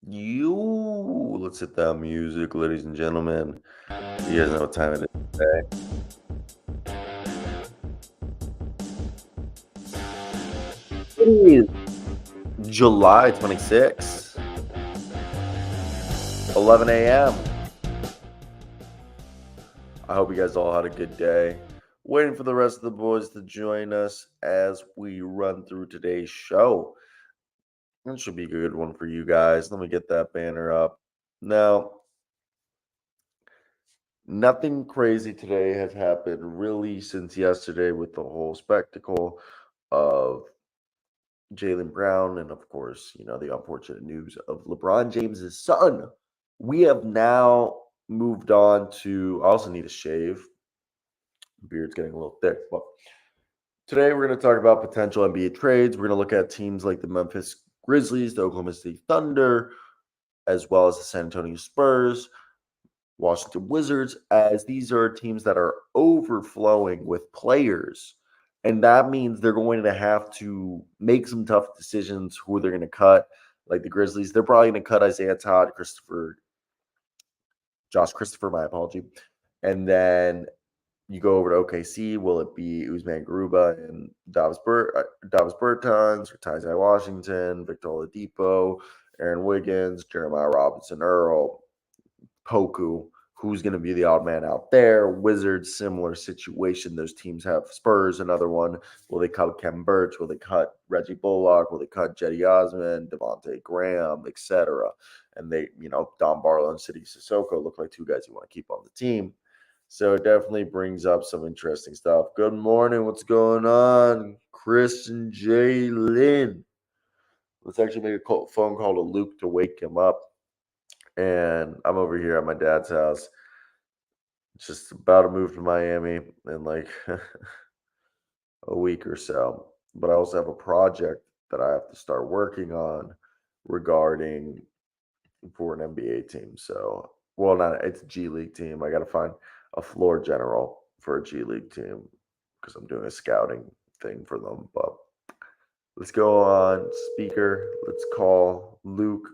Let's hit that music, ladies and gentlemen. You guys know what time it is today. It is July 26th, 11 a.m. I hope you guys all had a good day. Waiting for the rest of the boys to join us as we run through today's show. It should be a good one for you guys. Let me get that banner up. Now, nothing crazy today has happened really since yesterday with the whole spectacle of Jaylen Brown and, of course, the unfortunate news of LeBron James's son. We have now moved on to. I also need a shave. Beard's getting a little thick, but today we're going to talk about potential NBA trades. We're going to look at teams like the Memphis Grizzlies, the Oklahoma City Thunder, as well as the San Antonio Spurs, Washington Wizards, as these are teams that are overflowing with players. And that means they're going to have to make some tough decisions who they're going to cut. Like the Grizzlies, they're probably going to cut Isaiah Todd, Josh Christopher, my apology. And then you go over to OKC. Will it be Usman Garuba and Davis Bertans, or Ty Washington, Victor Oladipo, Aaron Wiggins, Jeremiah Robinson Earl, Poku? Who's going to be the odd man out there? Wizards, similar situation. Those teams have. Spurs, another one. Will they cut Kevin Birch? Will they cut Reggie Bullock? Will they cut Jetty Osman, Devontae Graham, etc.? And they, Don Barlow and City Sissoko look like two guys you want to keep on the team. So it definitely brings up some interesting stuff. Good morning. What's going on? Chris and Jalen. Let's actually make a phone call to Luke to wake him up. And I'm over here at my dad's house, just about to move to Miami in like a week or so. But I also have a project that I have to start working on regarding for an NBA team. So, it's a G League team. I got to find a floor general for a G League team because I'm doing a scouting thing for them. But let's go on speaker. Let's call Luke.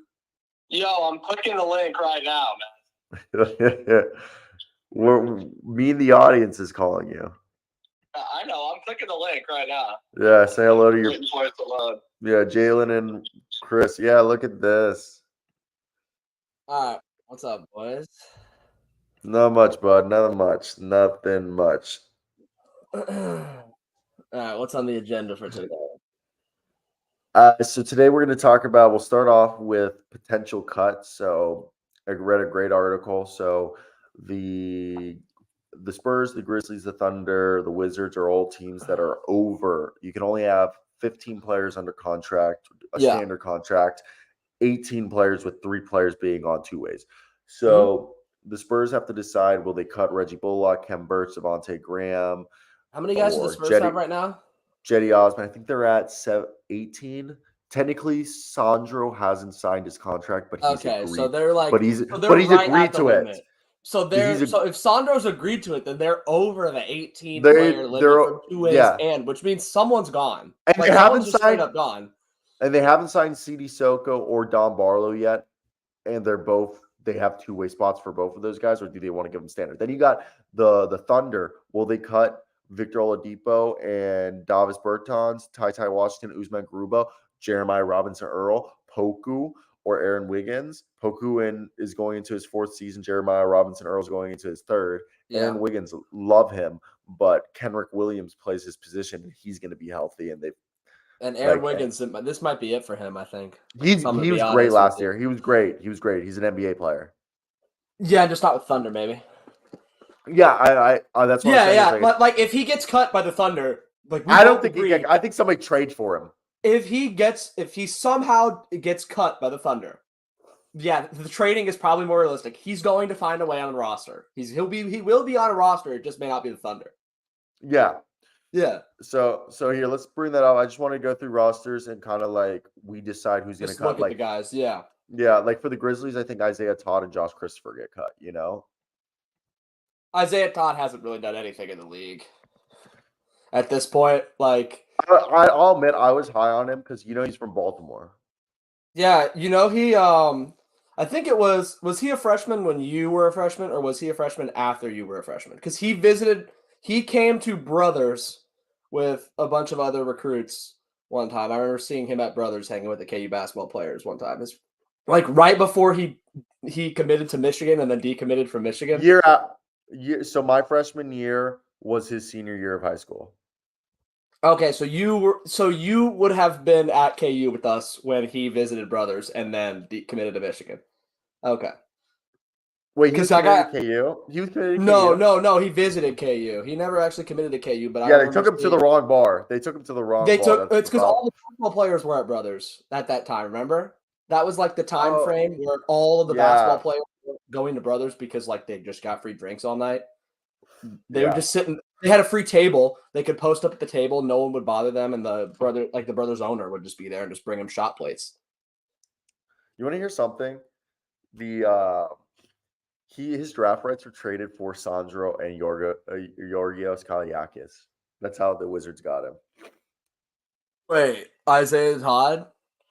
Yo, I'm clicking the link right now, man. Me and the audience is calling you. I know. I'm clicking the link right now. Yeah, say hello to your. Yeah, Jalen and Chris. Yeah, look at this. All right, what's up, boys? Not much, bud. Nothing much. All right, what's on the agenda for today? So today we're going to talk about. We'll start off with potential cuts. So I read a great article. So the Spurs, the Grizzlies, the Thunder, the Wizards are all teams that are over. You can only have 15 players under contract, standard contract, 18 players with 3 players being on two ways. So the Spurs have to decide, will they cut Reggie Bullock, Kevin Birch, Devontae Graham? How many guys do the Spurs have right now? Jetty Osman. I think they're at 18. Technically, Sandro hasn't signed his contract, but he's agreed. So they're like, but he's agreed to it. So if Sandro's agreed to it, then they're over the 18 player limit for 2 ways, which means someone's gone. And they haven't signed up gone. And they haven't signed CD Soko or Don Barlow yet. And they have 2-way spots for both of those guys, or do they want to give them standard? Then you got the Thunder. Will they cut Victor Oladipo and Davis Bertans, Ty Washington, Usman Garuba, Jeremiah Robinson Earl, Poku, or Aaron Wiggins? Poku is going into his 4th season. Jeremiah Robinson Earl is going into his 3rd. Yeah. Aaron Wiggins, love him, but Kenrick Williams plays his position, and he's going to be healthy. And Aaron Wiggins, this might be it for him, I think. He was great last year. He was great. He's an NBA player. Yeah, just not with Thunder, maybe. Yeah, I that's what I'm saying. Like if he gets cut by the Thunder, I don't think I think somebody trades for him. If he somehow gets cut by the Thunder, yeah, the trading is probably more realistic. He's going to find a way on the roster. He will be on a roster. It just may not be the Thunder. Yeah. Yeah. So here, let's bring that up. I just want to go through rosters and kind of like we decide who's going to cut. Look at the guys. Yeah. Yeah, like for the Grizzlies, I think Isaiah Todd and Josh Christopher get cut. Isaiah Todd hasn't really done anything in the league at this point. Like, I'll admit I was high on him because he's from Baltimore. Yeah, he I think it was he a freshman when you were a freshman, or was he a freshman after you were a freshman? Because he came to Brothers with a bunch of other recruits one time. I remember seeing him at Brothers hanging with the KU basketball players one time. It's like right before he committed to Michigan and then decommitted from Michigan. So my freshman year was his senior year of high school. Okay, so you would have been at KU with us when he visited Brothers and then committed to Michigan. Okay. Wait, he was 'Cause I committed got- to KU? He was committed to No, KU? no, he visited KU. He never actually committed to KU, but Yeah, I they took him to the wrong bar. They took him to the wrong bar. It's because all the basketball players were at Brothers at that time. Remember, that was like the time frame where all of the basketball players were going to Brothers because like they just got free drinks all night. They were just sitting. They had a free table. They could post up at the table. No one would bother them, and the Brothers owner would just be there and just bring them shot plates. You want to hear something? His draft rights were traded for Sandro and Georgios Kaliakis. That's how the Wizards got him. Wait, Isaiah Todd?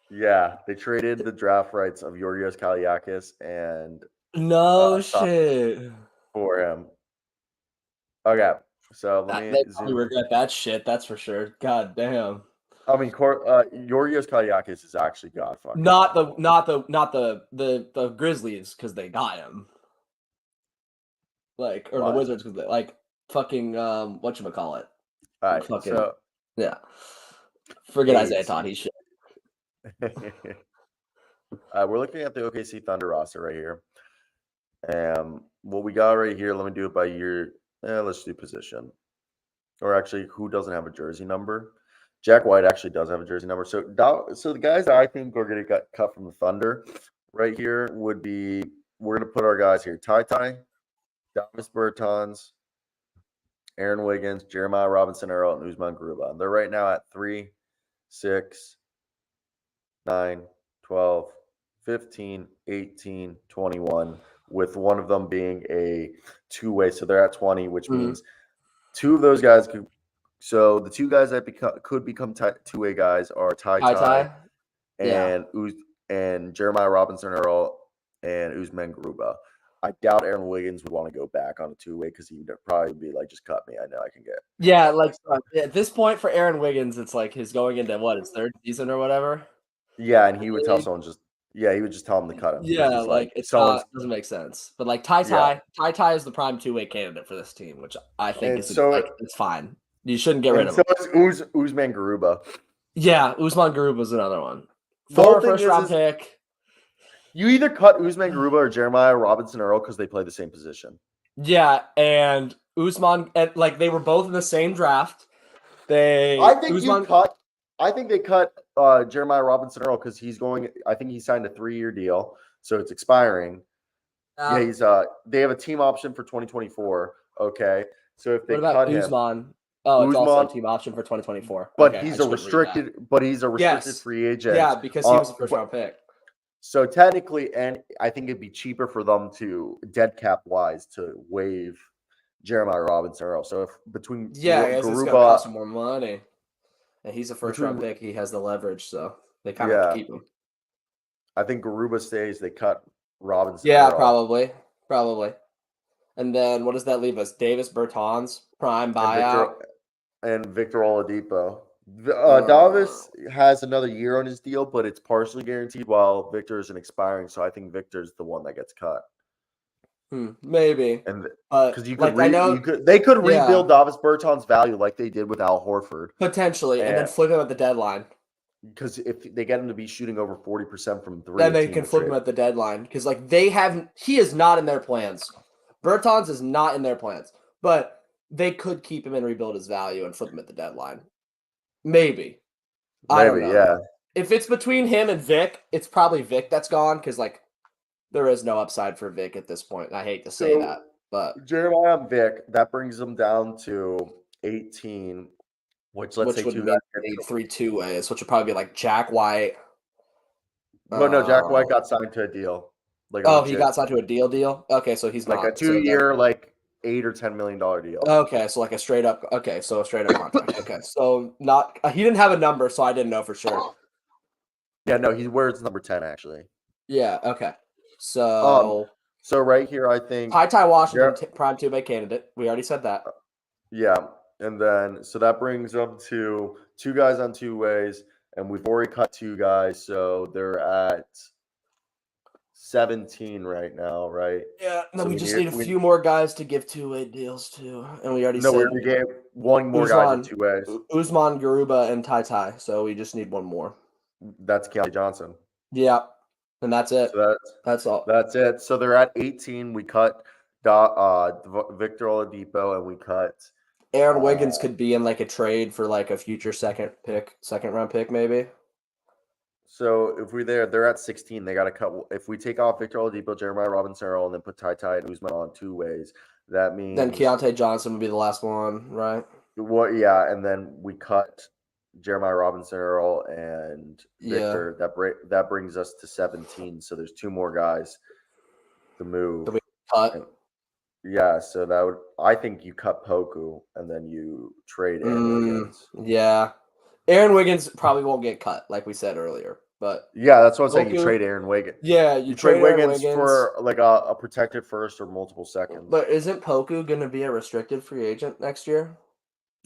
Yeah, they traded the draft rights of Georgios Kaliakis and shit for him. Okay, so let me zoom. Regret that shit. That's for sure. God damn. I mean, Georgios Kaliakis is actually god fucking. Not the Grizzlies because they got him. Like or the Wizards because like fucking whatchamacallit. All right, fucking, so yeah. Forget Isaiah Todd. He's shit. We're looking at the OKC Thunder roster right here. What we got right here, let me do it by year. Let's do position. Or actually, who doesn't have a jersey number? Jack White actually does have a jersey number. So the guys that I think are going to get cut from the Thunder right here would be, we're going to put our guys here. Ty, Davis Bertans, Aaron Wiggins, Jeremiah Robinson Earl, and Usman Garuba. They're right now at 3, 6, 9, 12, 15, 18, 21, with one of them being a two-way. So they're at 20, which means two of those guys could. So the two guys that could become two-way guys are Ty and Jeremiah Robinson Earl and Usman Garuba. I doubt Aaron Wiggins would want to go back on a two-way because he would probably be like, just cut me. I know I can get. Yeah, like at this point for Aaron Wiggins, it's like he's going into his third season or whatever. Yeah, and he would tell someone he would just tell him to cut him. Yeah, like it doesn't make sense. But like Ty is the prime two-way candidate for this team, which I think it's fine. You shouldn't get rid of him. So is Usman Garuba. Yeah, Usman Garuba is another one. Former first-round pick. You either cut Usman Garuba or Jeremiah Robinson Earl because they play the same position. Yeah, and Usman, like they were both in the same draft. I think they cut Jeremiah Robinson Earl because I think he signed a 3-year deal, so it's expiring. They have a team option for 2024. Okay, so if they cut Usman? him, it's also a team option for 2024. But he's a restricted free agent. Yeah, because he was a first-round pick. So technically, and I think it'd be cheaper for them to dead cap wise to waive Jeremiah Robinson Earl. So if between it's gonna cost him more money, and he's a first-round pick, he has the leverage, so they kind of have to keep him. I think Garuba stays. They cut Robinson. Yeah, Earl. probably. And then what does that leave us? Davis Bertans, prime buyout, and Victor Oladipo. Davis has another year on his deal, but it's partially guaranteed while Victor isn't expiring. So I think Victor's the one that gets cut. Maybe. And because they could rebuild Davis Bertans' value like they did with Al Horford. Potentially, and then flip him at the deadline. Because if they get him to be shooting over 40% from three, then they can flip him at the deadline. Because he is not in their plans. Bertans is not in their plans. But they could keep him and rebuild his value and flip him at the deadline. Maybe. I don't know. Yeah. If it's between him and Vic, it's probably Vic that's gone because there is no upside for Vic at this point. I hate to say that, but Jeremiah and Vic, that brings them down to 18, which let's say would be 3 two-ways, which would probably be like Jack White. No, Jack White got signed to a deal. He got signed to a deal. Okay, so he's like not a 2-year, $8 or $10 million deal. Okay, so a straight up contract. Okay, so he didn't have a number, so I didn't know for sure. Yeah, no, he wears number 10 actually. Yeah, okay. So So right here, I think Ty Washington, yeah. prime two-way candidate. We already said that. Yeah, and then so that brings them to 2 guys on 2 ways, and we've already cut 2 guys, so they're at 17 right now, right? Yeah, no, So we we just need need a few more guys to give two-way deals to, and we already no, we said already gave one more guy to 2 ways. Usman, Garuba, and Ty. So we just need one more. That's Keontae Johnson. Yeah, and that's it. So That's all. that's it. So they're at 18. We cut Victor Oladipo, and we cut Aaron Wiggins could be in like a trade for like a future second round pick, maybe. So if they're at 16. They got to cut. If we take off Victor Oladipo, Jeremiah Robinson Earl, and then put Ty and Usman on 2 ways, that means Then Keontae Johnson would be the last one, right? what? Yeah, and then we cut Jeremiah Robinson Earl and Victor. That brings us to 17. So there's 2 more guys to move. That we cut. Yeah, so that would I think you cut Poku and then you trade Aaron Wiggins. Yeah. Aaron Wiggins probably won't get cut, like we said earlier. But yeah, that's what I'm saying. You trade Aaron Wiggins. Yeah, you trade Wiggins for like a protected first or multiple seconds. But isn't Poku going to be a restricted free agent next year?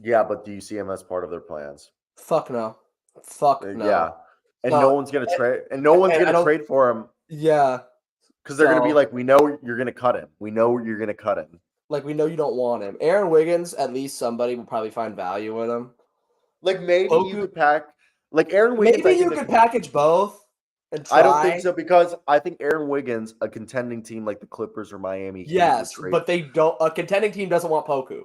Yeah, but do you see him as part of their plans? Fuck no. Fuck no. Yeah, and no one's gonna trade, and no one's gonna trade for him. Yeah, because they're gonna be like, we know you're gonna cut him. We know you're gonna cut him. Like we know you don't want him. Aaron Wiggins, at least somebody will probably find value in him. Like maybe you could pack. Like Aaron Wiggins, maybe you could package both. And try. I don't think so because I think Aaron Wiggins, a contending team like the Clippers or Miami, yes, but they don't. A contending team doesn't want Poku.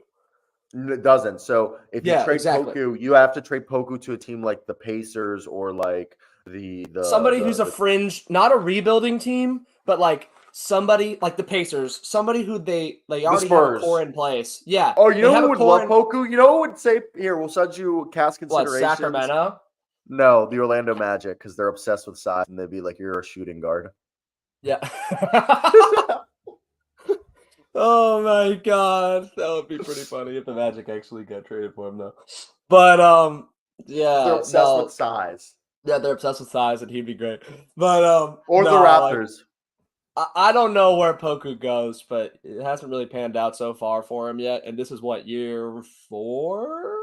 It doesn't. So if you trade Poku, you have to trade Poku to a team like the Pacers or like the somebody who's a fringe, not a rebuilding team, but like somebody like the Pacers, somebody who they already have a core in place. Yeah. Oh, you know who would love Poku? You know who would say, here, we'll send you cast considerations. What, Sacramento? No, the Orlando Magic, because they're obsessed with size, and they'd be like, you're a shooting guard. Yeah. Oh my god, that would be pretty funny if the Magic actually got traded for him, though. But yeah, they're obsessed with size. Yeah, they're obsessed with size, and he'd be great. But or the Raptors. I don't know where Poku goes, but it hasn't really panned out so far for him yet. And this is what, year 4?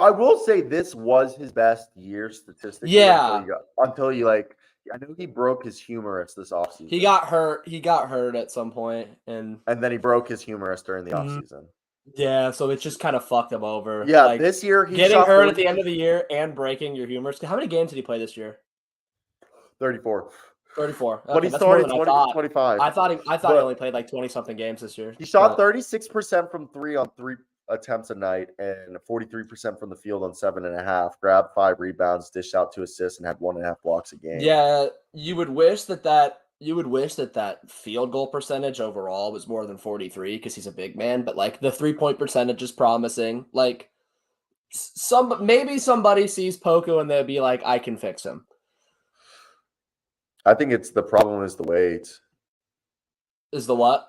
I will say this was his best year statistically. Yeah, until you like. I know he broke his humerus this offseason. He got hurt at some point, and then he broke his humerus during the offseason. Yeah, so it just kind of fucked him over. Yeah, like, this year he getting hurt at the end of the year and breaking your humerus. How many games did he play this year? 34. 34. Okay, but he started 25. I thought he only played like 20-something games this year. He shot 36% from 3 on 3 attempts a night and 43% from the field on 7.5. Grabbed 5 rebounds, dished out 2 assists, and had 1.5 blocks a game. Yeah, you would wish that field goal percentage overall was more than 43 because he's a big man, but like the 3-point percentage is promising. Like maybe somebody sees Poku and they'll be like, I can fix him. I think it's the problem is the weight. Is the what?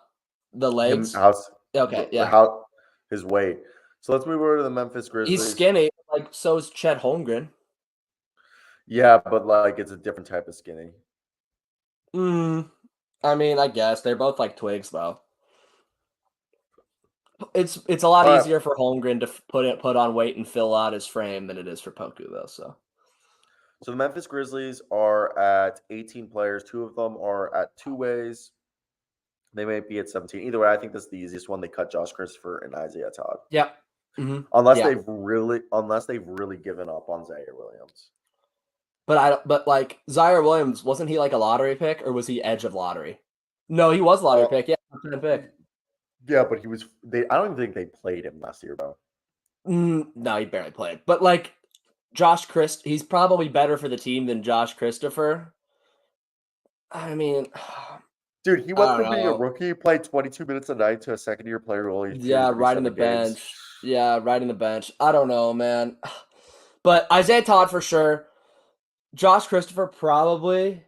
The legs? Okay, yeah. His weight. So let's move over to the Memphis Grizzlies. He's skinny, like so is Chet Holmgren. Yeah, but like it's a different type of skinny. I mean, I guess they're both like twigs, though. It's a lot easier for Holmgren to put on weight and fill out his frame than it is for Poku, though. So the Memphis Grizzlies are at 18 players. 2 of them are at 2 ways. They may be at 17. Either way, I think this is the easiest one. They cut Josh Christopher and Isaiah Todd. Yeah. Unless they've really given up on Zaire Williams. But like Zaire Williams, wasn't he like a lottery pick or was he edge of lottery? No, he was a lottery pick. Yeah, pick. Yeah, but he was. I don't even think they played him last year, though. No, he barely played. But like Josh he's probably better for the team than Josh Christopher. I mean, dude, he went from being a rookie, played 22 minutes a night to a second-year player. Riding the bench. Yeah, riding the bench. I don't know, man. But Isaiah Todd for sure. Josh Christopher probably.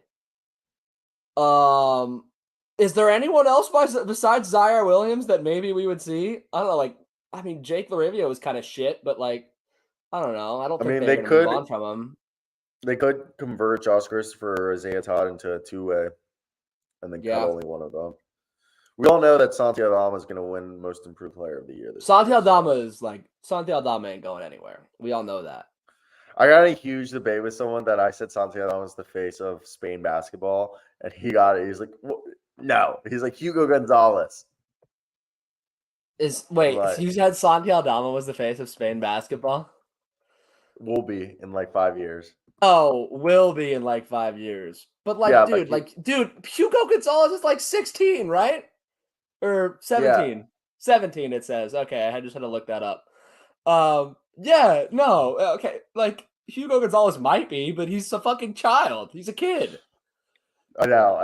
Is there anyone else besides Zaire Williams that maybe we would see? I don't know. Like, I mean, Jake Larivio was kind of shit, but like, I don't know. I don't think they could move on from him. They could convert Josh Christopher or Isaiah Todd into a 2-way. and then Yeah. cut only one of them. We all know that Santi Aldama is going to win Most Improved Player of the Year this Santi year. Aldama ain't going anywhere. We all know that. I got a huge debate with someone that I said Santi Aldama was the face of Spain basketball, and he got it. He's like, no. He's like Hugo Gonzalez. You said Santi Aldama was the face of Spain basketball? Will be in like 5 years. Oh, will be in like 5 years. But dude, Hugo Gonzalez is like 16, right? Or 17. Yeah. 17 it says. Okay, I just had to look that up. Okay. Like Hugo Gonzalez might be, but he's a fucking child. He's a kid. I know.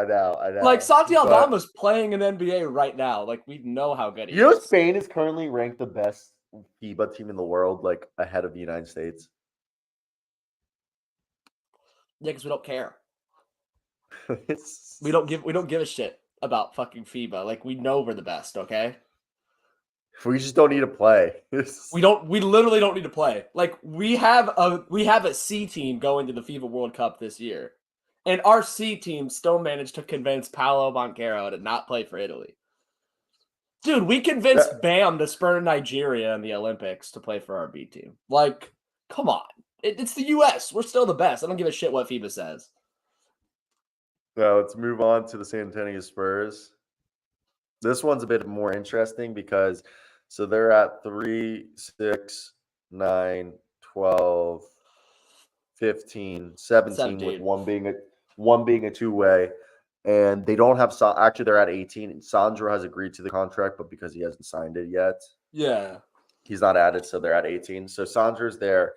Like Santi Aldama's playing in NBA right now. Like we know how good he is. You know Spain is currently ranked the best FIBA team in the world, like ahead of the United States. Yeah, because we don't care. We don't give a shit about fucking FIBA. Like we know we're the best, okay? We just don't need to play. We literally don't need to play. Like we have a C team going to the FIBA World Cup this year. And our C team still managed to convince Paolo Banchero to not play for Italy. Dude, we convinced Bam to spurn Nigeria in the Olympics to play for our B team. Like, come on. It's the US. We're still the best. I don't give a shit what FIBA says. So let's move on to the San Antonio Spurs. This one's a bit more interesting because they're at 3, 6, 9, 12, 15, 17 with one being a two-way. And they don't have actually they're at 18. And Sandro has agreed to the contract, but because he hasn't signed it yet. Yeah. He's not added, so they're at 18. So Sandro's there.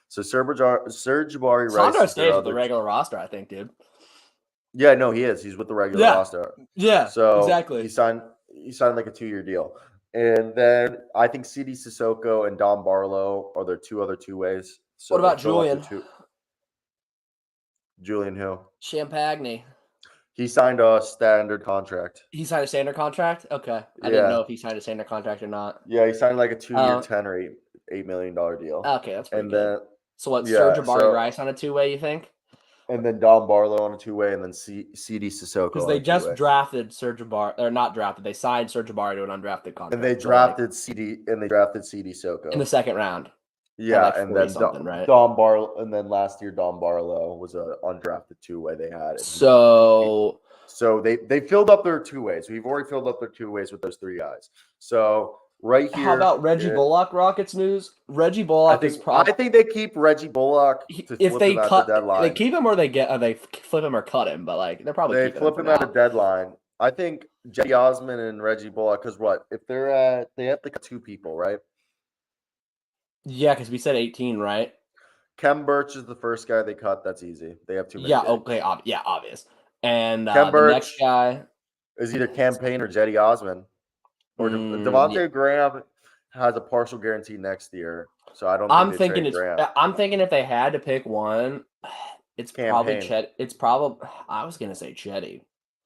So Serge Jabari Rice. Sandro stays with the regular roster, I think, dude. Yeah, no, he is. He's with the regular roster. Yeah, so exactly. He signed like a 2-year deal. And then I think CD Sissoko and Dom Barlow are their two other two-ways. So what about Julian? Julian who? Champagne. He signed a standard contract. He signed a standard contract? Okay. I didn't know if he signed a standard contract or not. Yeah, he signed like a 2-year, 10 or $8 million deal. Okay, that's pretty good. Then, so what, Serge Jabari Rice on a two-way, you think? And then Dom Barlow on a two-way, and then CD Sissoko. Because they just drafted Serge Jabari, or not drafted. They signed Serge Jabari to an undrafted contract. And they drafted CD Sissoko in the second round. Yeah, like and then right? Dom Barlow, and then last year Dom Barlow was an undrafted two-way they had. So they filled up their two-ways. We've already filled up their two-ways with those three guys. So right here, how about Reggie Bullock? Rockets news. Reggie Bullock is probably. I think they keep Reggie Bullock if they cut the deadline. They keep him or they flip him or cut him. But like they're probably flip him at a deadline. I think Jetty Osman and Reggie Bullock. Because what if they have to cut two people, right? Yeah, because we said 18, right? Kem Birch is the first guy they cut. That's easy. They have too many. Yeah. games. Okay. Obvious. And Kem Birch, the next guy is either Campaign or Jetty Osman. Or Devontae Graham has a partial guarantee next year, so I don't. I'm thinking if they had to pick one, it's probably Chet. It's probably I was gonna say Chetty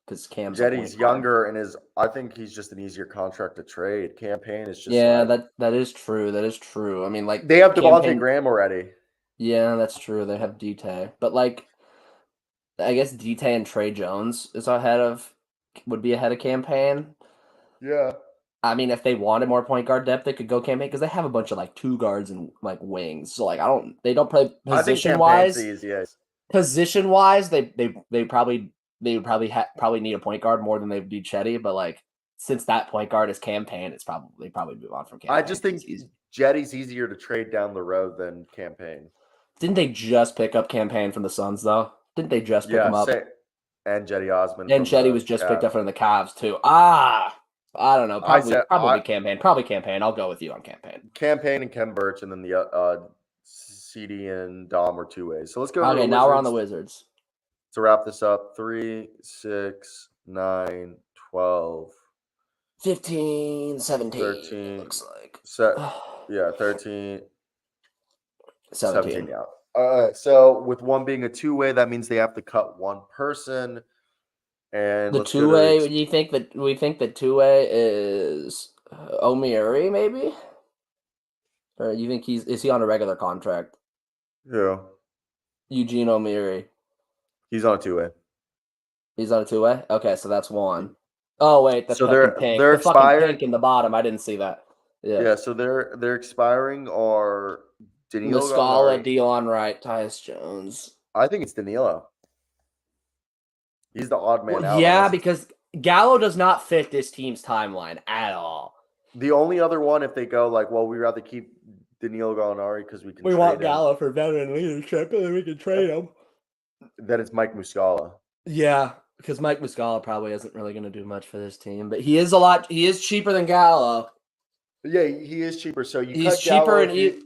because Jetty's younger and I think he's just an easier contract to trade. Campaign is just that is true. That is true. I mean, like they have Devontae Graham already. Yeah, that's true. They have DT, but like I guess DT and Trey Jones would be ahead of Campaign. Yeah. I mean, if they wanted more point guard depth, they could go Campaign because they have a bunch of like two guards and like wings. So like they don't play position wise. Position wise, they probably need a point guard more than they do Chetty. But like since that point guard is Campaign, it's probably move on from Campaign. I just think Jetty's easier to trade down the road than Campaign. Didn't they just pick up Campaign from the Suns though? Didn't they just pick him up? And Jetty Osman. And Chetty was just picked up from the Cavs too. I don't know. Probably Campaign. Probably Campaign. I'll go with you on Campaign. Campaign and Kem Birch, and then the CD and Dom are two ways. So let's go. Okay, now we're on the Wizards. To wrap this up, 3, 6, 9, 12, 15, 17. 13. Looks like. 13. 17. Yeah. So with one being a two-way, that means they have to cut one person. And the two-way, we think the two-way is Omiuri, maybe? Or you think is he on a regular contract? Yeah. Eugene Omiuri. He's on a two-way. He's on a two-way? Okay, so that's one. Oh, wait, the So fucking pink. they're The fucking expired. pink in the bottom. I didn't see that. Yeah. Yeah, so they're expiring are Danilo Muscala, Gallinari. Dion Wright, Tyus Jones. I think it's Danilo. He's the odd man Well, out. yeah, Unless because Gallo does not fit this team's timeline at all. the only other one, if they go like, well, we'd rather keep Danilo Gallinari because we can We trade want him, Gallo for veteran leadership, and then we can trade him. then it's Mike Muscala. Yeah, because Mike Muscala probably isn't really going to do much for this team, but he is cheaper than Gallo. Yeah, he is cheaper. So you He's cut cheaper Gallo and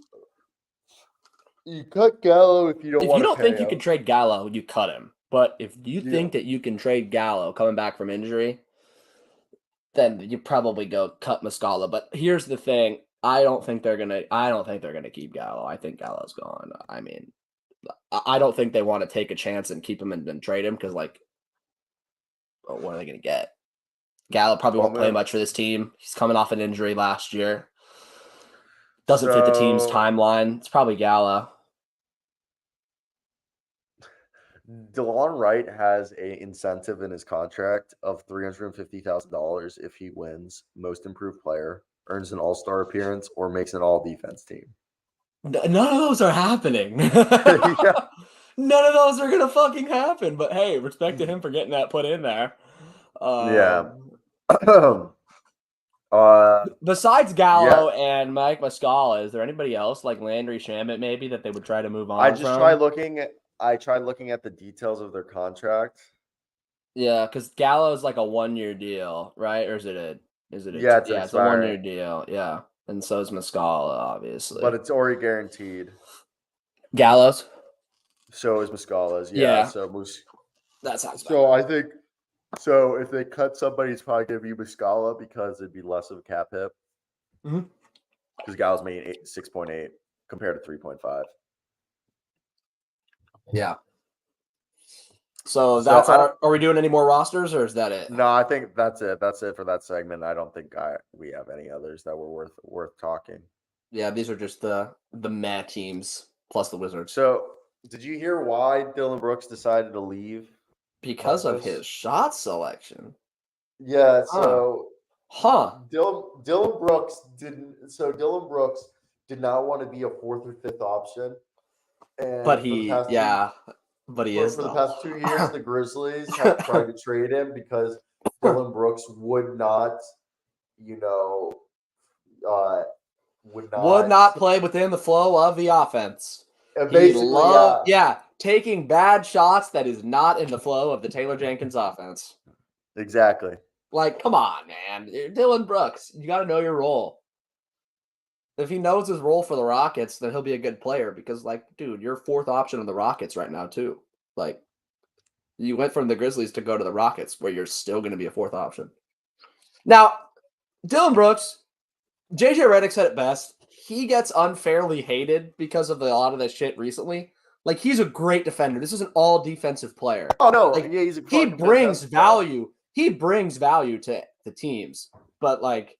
you cut Gallo if you don't if want you to don't pay think you him. can trade Gallo, you cut him. But if you think that you can trade Gallo coming back from injury, then you probably go cut Muscala. But here's the thing: I don't think they're gonna keep Gallo. I think Gallo's gone. I mean, I don't think they want to take a chance and keep him and then trade him because, like, what are they gonna get? Gallo probably won't play much for this team. He's coming off an injury last year. Doesn't fit the team's timeline. It's probably Gallo. DeLon Wright has an incentive in his contract of $350,000 if he wins Most Improved Player, earns an All-Star appearance, or makes an All-Defense team. None of those are happening. Yeah. None of those are gonna fucking happen. But hey, respect to him for getting that put in there. Yeah. Besides Gallo and Mike Muscala, is there anybody else like Landry Shamet maybe that they would try to move on? I tried looking at the details of their contract. Yeah, because Gallo is like a 1-year deal, right? Or is it a it's a 1-year deal. Yeah. And so is Muscala, obviously. But it's already guaranteed. Gallo's? So is Muscala's. Yeah. So that sounds bad. So I think if they cut somebody, it's probably gonna be Muscala because it'd be less of a cap hit. Because Gallo's made 6.8 compared to 3.5. Yeah. So that's our. Are we doing any more rosters, or is that it? No, I think that's it. That's it for that segment. I don't think we have any others that were worth talking. Yeah, these are just the meh teams plus the Wizards. So, did you hear why Dillon Brooks decided to leave? Because of his shot selection. Yeah. So, Dillon Brooks did not want to be a 4th or 5th option. And but he is. For the past 2 years, the Grizzlies have tried to trade him because Dillon Brooks would not play within the flow of the offense. Basically, taking bad shots that is not in the flow of the Taylor Jenkins offense. Exactly. Like, come on, man. Dillon Brooks, you got to know your role. If he knows his role for the Rockets, then he'll be a good player because, like, dude, you're 4th option of the Rockets right now, too. Like, you went from the Grizzlies to go to the Rockets where you're still going to be a 4th option. Now, Dillon Brooks, JJ Redick said it best. He gets unfairly hated because of a lot of this shit recently. Like, he's a great defender. This is an all defensive player. Oh no, like, he's he brings value. He brings value to the teams, but like,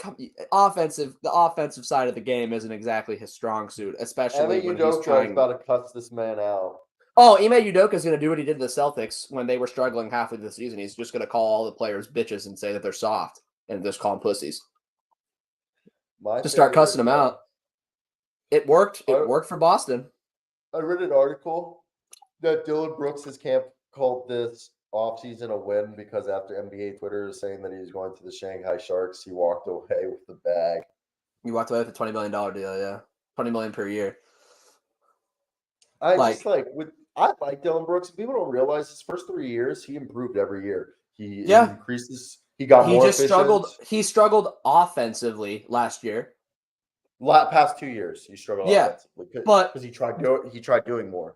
the offensive side of the game isn't exactly his strong suit, especially when he's trying. About to cuss this man out. Oh, Ime Udoka is going to do what he did to the Celtics when they were struggling halfway through the season. He's just going to call all the players bitches and say that they're soft and just call them pussies. To start cussing them out. It worked. It worked for Boston. I read an article that Dillon Brooks' camp called this offseason a win because after NBA Twitter is saying that he was going to the Shanghai Sharks, he walked away with the bag. He walked away with a $20 million deal, yeah. $20 million per year. I like Dillon Brooks. People don't realize his first 3 years, he improved every year. He increases. He got more efficient. He struggled offensively last year. Past 2 years, he struggled offensively because he tried doing more.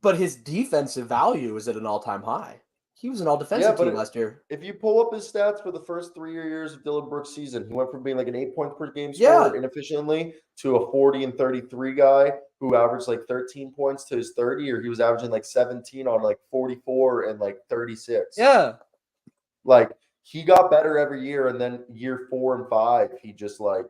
But his defensive value is at an all-time high. He was an all-defensive team last year. If you pull up his stats for the first 3 years of Dillon Brooks' season, he went from being like an 8 point per game scorer inefficiently to a 40 and 33 guy who averaged like 13 points to his 30, or he was averaging like 17 on like 44 and like 36. Yeah. Like, he got better every year, and then year 4 and 5, he just like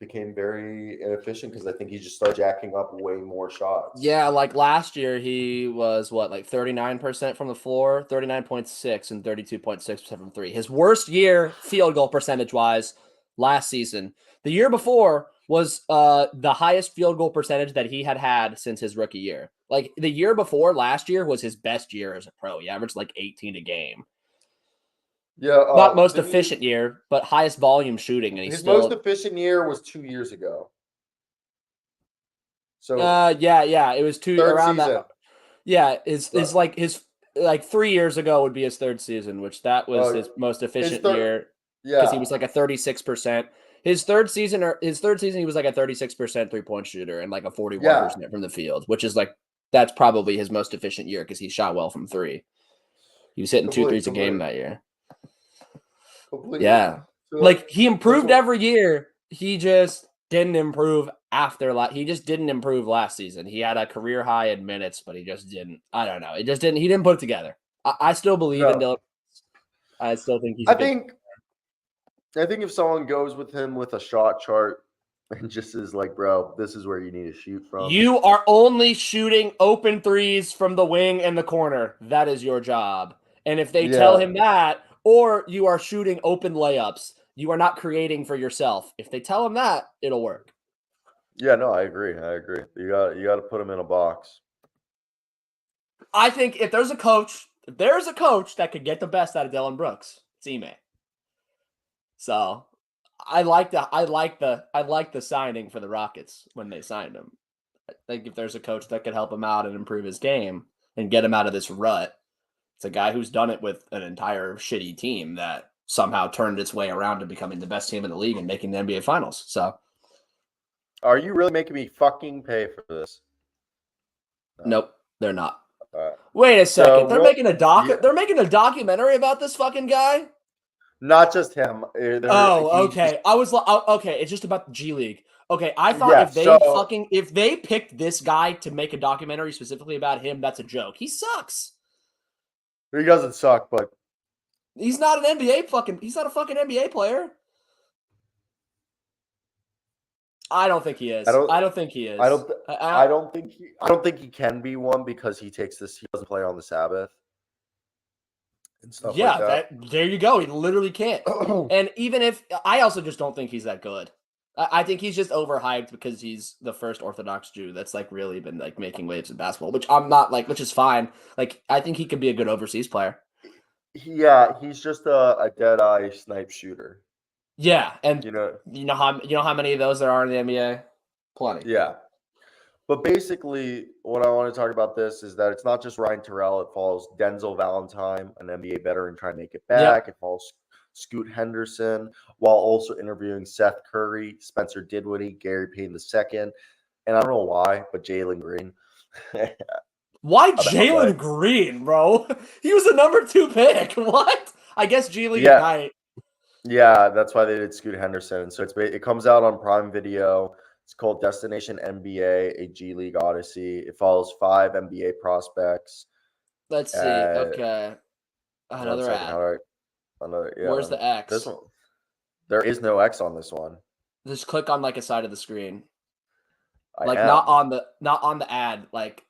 became very inefficient because I think he just started jacking up way more shots. Yeah, like last year he was what, like 39% from the floor, 39.6 and 32.6% from three. His worst year field goal percentage wise last season. The year before was the highest field goal percentage that he had since his rookie year. Like the year before last year was his best year as a pro. He averaged like 18 a game. Yeah, Not most efficient year, but highest volume shooting, and he's his still most efficient year was 2 years ago. So yeah, it was third around season. that. Yeah, his 3 years ago would be his third season, which that was his most efficient year. Yeah, because he was like a 36%. His third season, he was like a 36% 3-point shooter and like a 41% from the field, which is like that's probably his most efficient year because he shot well from three. He was hitting 2 threes a game that year. Completely. Yeah, So, like he improved every year. He just didn't improve he just didn't improve last season. He had a career high in minutes, but he just didn't. I don't know. He didn't put it together. I still believe in Dylan. I still think he's. I think if someone goes with him with a shot chart and just is like, bro, this is where you need to shoot from. You are only shooting open threes from the wing and the corner. That is your job. And if they tell him that, or you are shooting open layups, you are not creating for yourself. If they tell him that, it'll work. Yeah, no, I agree. You got to put him in a box. I think if there's a coach that could get the best out of Dillon Brooks, it's Ime. So I like the signing for the Rockets when they signed him. I think if there's a coach that could help him out and improve his game and get him out of this rut, it's a guy who's done it with an entire shitty team that somehow turned its way around to becoming the best team in the league and making the NBA Finals. So, are you really making me fucking pay for this? No. Nope, they're not. Wait a second. They're making a They're making a documentary about this fucking guy. Not just him. Okay. I was okay. It's just about the G League. Okay, I thought if they picked this guy to make a documentary specifically about him, that's a joke. He sucks. He doesn't suck, but he's not an NBA he's not a fucking NBA player. I don't think he is. I don't think he is. I don't think he can be one because he doesn't play on the Sabbath. And stuff like that. There you go. He literally can't. And even if I also just don't think he's that good. I think he's just overhyped because he's the first Orthodox Jew that's like really been like making waves in basketball, which I'm not like, which is fine. Like I think he could be a good overseas player. Yeah, he's just a dead eye snipe shooter. Yeah, and you know how many of those there are in the NBA? Plenty. Yeah. But basically, what I want to talk about this is that it's not just Ryan Terrell. It follows Denzel Valentine, an NBA veteran trying to make it back. Yep. It follows Scoot Henderson, while also interviewing Seth Curry, Spencer Dinwiddie, Gary Payton II, and I don't know why, but Jalen Green. Why Jalen Green, bro? He was the number 2 pick. What? I guess G League Ignite. Yeah, that's why they did Scoot Henderson. So it comes out on Prime Video. It's called Destination NBA, a G League Odyssey. It follows 5 NBA prospects. Let's see. Okay. Another ad. Where's the X? This one. There is no X on this one. Just click on like a side of the screen. Not on the ad. Like,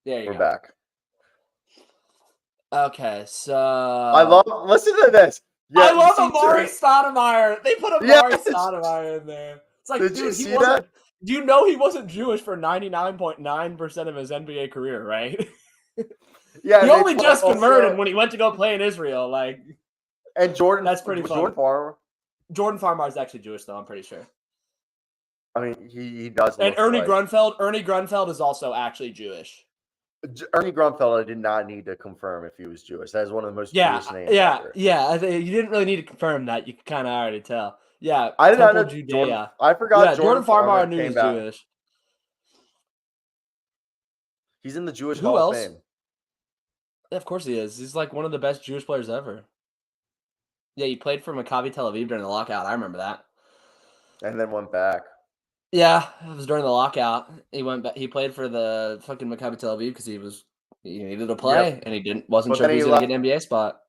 there you go. We're back. Okay, so listen to this. Yeah, I love Amari Stoudemire. They put Amari Stoudemire in there. It's like, dude, he wasn't. Do you know he wasn't Jewish for 99.9% of his NBA career, right? Yeah, he only just converted when he went to go play in Israel. Like, and Jordan, that's pretty funny. Jordan Farmar is actually Jewish, though. I'm pretty sure. I mean, he does. And Ernie Grunfeld is also actually Jewish. Ernie Grunfeld, I did not need to confirm if he was Jewish. That is one of the most Jewish names ever. Yeah. You didn't really need to confirm that. You could kind of already tell. Yeah, I did not know Judea. I forgot. Yeah, Jordan Farmar knew he was Jewish. He's in the Jewish Hall of Fame. Yeah, of course he is. He's like one of the best Jewish players ever. Yeah, he played for Maccabi Tel Aviv during the lockout. I remember that. And then went back. Yeah, it was during the lockout. He went back. He played for the fucking Maccabi Tel Aviv because he needed to play and he wasn't sure if he was going to get an NBA spot.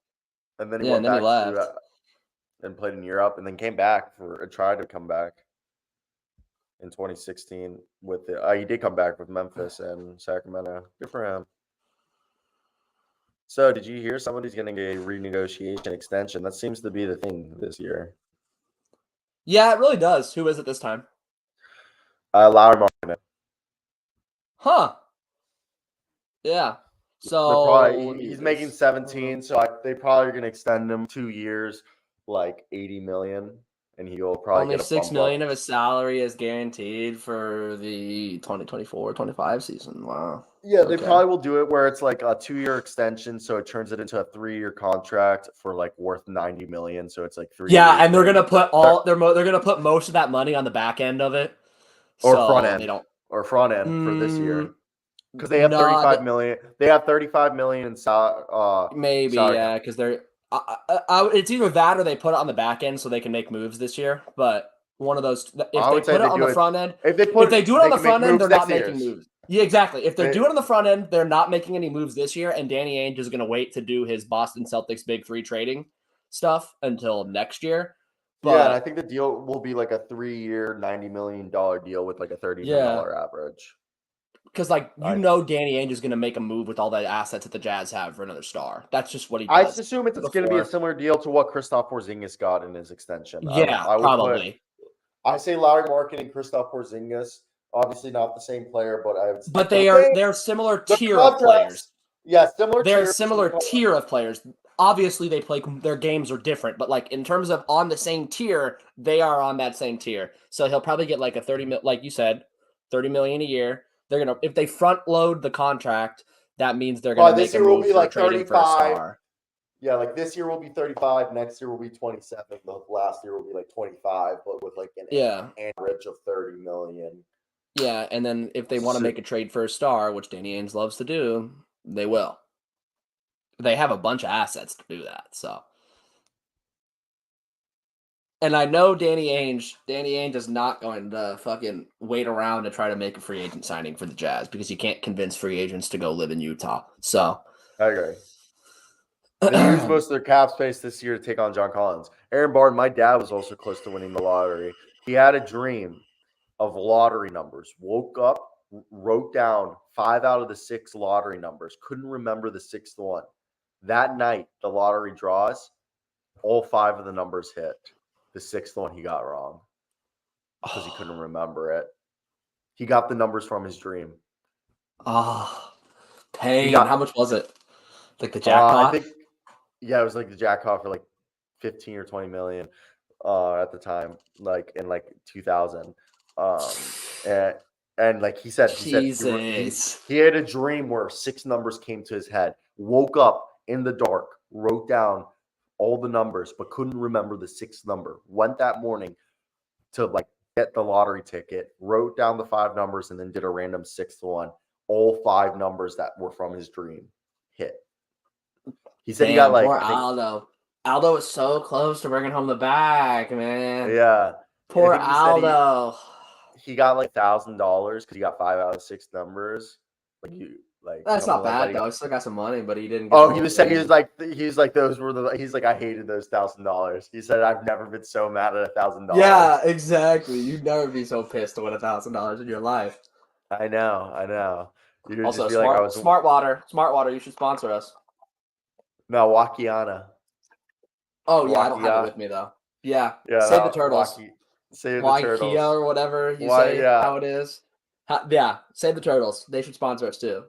And then he went back and played in Europe and then came back tried to come back. in 2016 with the. He did come back with Memphis and Sacramento. Good for him. So, did you hear somebody's getting a renegotiation extension? That seems to be the thing this year. Yeah, it really does. Who is it this time? Lauri Markkanen. Huh. Yeah. So Probably, he's making 17, so they probably are going to extend him 2 years, like $80 million, and he'll probably only get a $6 bump million up. of his salary is guaranteed for the 2024-25 season. Wow. Yeah, they probably will do it where it's like a 2-year extension, so it turns it into a 3-year contract for like worth $90 million. So it's like 3 Yeah, years. and they're gonna put they're gonna put most of that money on the back end of it, or so front end, they don't for this year because they have 35 million. They have 35 million in maybe salary yeah, because they're it's either that or they put it on the back end so they can make moves this year. But one of those, if they put it on the front end, if they do it on the front end, they're not making moves. Yeah, exactly. If they do it on the front end, they're not making any moves this year, and Danny Ainge is going to wait to do his Boston Celtics Big Three trading stuff until next year. But, yeah, and I think the deal will be like a 3-year, $90 million deal with like a $30 million average. Because, like, Danny Ainge is going to make a move with all the assets that the Jazz have for another star. That's just what he does. I assume it's going to be a similar deal to what Kristaps Porzingis got in his extension. Yeah, probably. I say Lauri Markkanen and Kristaps Porzingis. Obviously not the same player, but But they're similar tier of players. Yeah, similar. They're similar tier of players. Obviously, their games are different, but like in terms of on the same tier, they are on that same tier. So he'll probably get like a 30 mil, like you said, $30 million a year. They're gonna, if they front load the contract, that means they're gonna make a move for trading for a star. Yeah, like this year will be 35, next year will be 27, the last year will be like 25, but with like an average of 30 million. Yeah, and then if they want to make a trade for a star, which Danny Ainge loves to do, they will. They have a bunch of assets to do that, so. And I know Danny Ainge is not going to fucking wait around to try to make a free agent signing for the Jazz because you can't convince free agents to go live in Utah. So. I agree. They used most of their cap space this year to take on John Collins. Aaron Barton, my dad was also close to winning the lottery. He had a dream of lottery numbers. Woke up, wrote down 5 out of the 6 lottery numbers. Couldn't remember the 6th one. That night, the lottery draws. All 5 of the numbers hit. The 6th one he got wrong because he couldn't remember it. He got the numbers from his dream. Oh, pain. How much was it? Like the jackpot? Yeah, it was like the jackpot for like 15 or 20 million at the time, like in like 2000. And like he said he had a dream where 6 numbers came to his head. Woke up in the dark, wrote down all the numbers, but couldn't remember the 6th number. Went that morning to like get the lottery ticket, wrote down the 5 numbers, and then did a random 6th one. All 5 numbers that were from his dream hit. He said he got like poor Aldo. Aldo was so close to bringing home the bag, man. Yeah. Poor Aldo. He got like $1,000 because he got 5 out of 6 numbers. That's not bad though. He still got some money, but he didn't. He was like those were the. He's like, I hated those $1,000. He said, I've never been so mad at $1,000. Yeah, exactly. You'd never be so pissed to win $1,000 in your life. I know. Also, Smart Water. You should sponsor us. No, Wakiana. Oh yeah, I don't have it with me though. Yeah. Save the turtles. Save the turtles. or whatever you say how it is. Save the turtles. They should sponsor us too.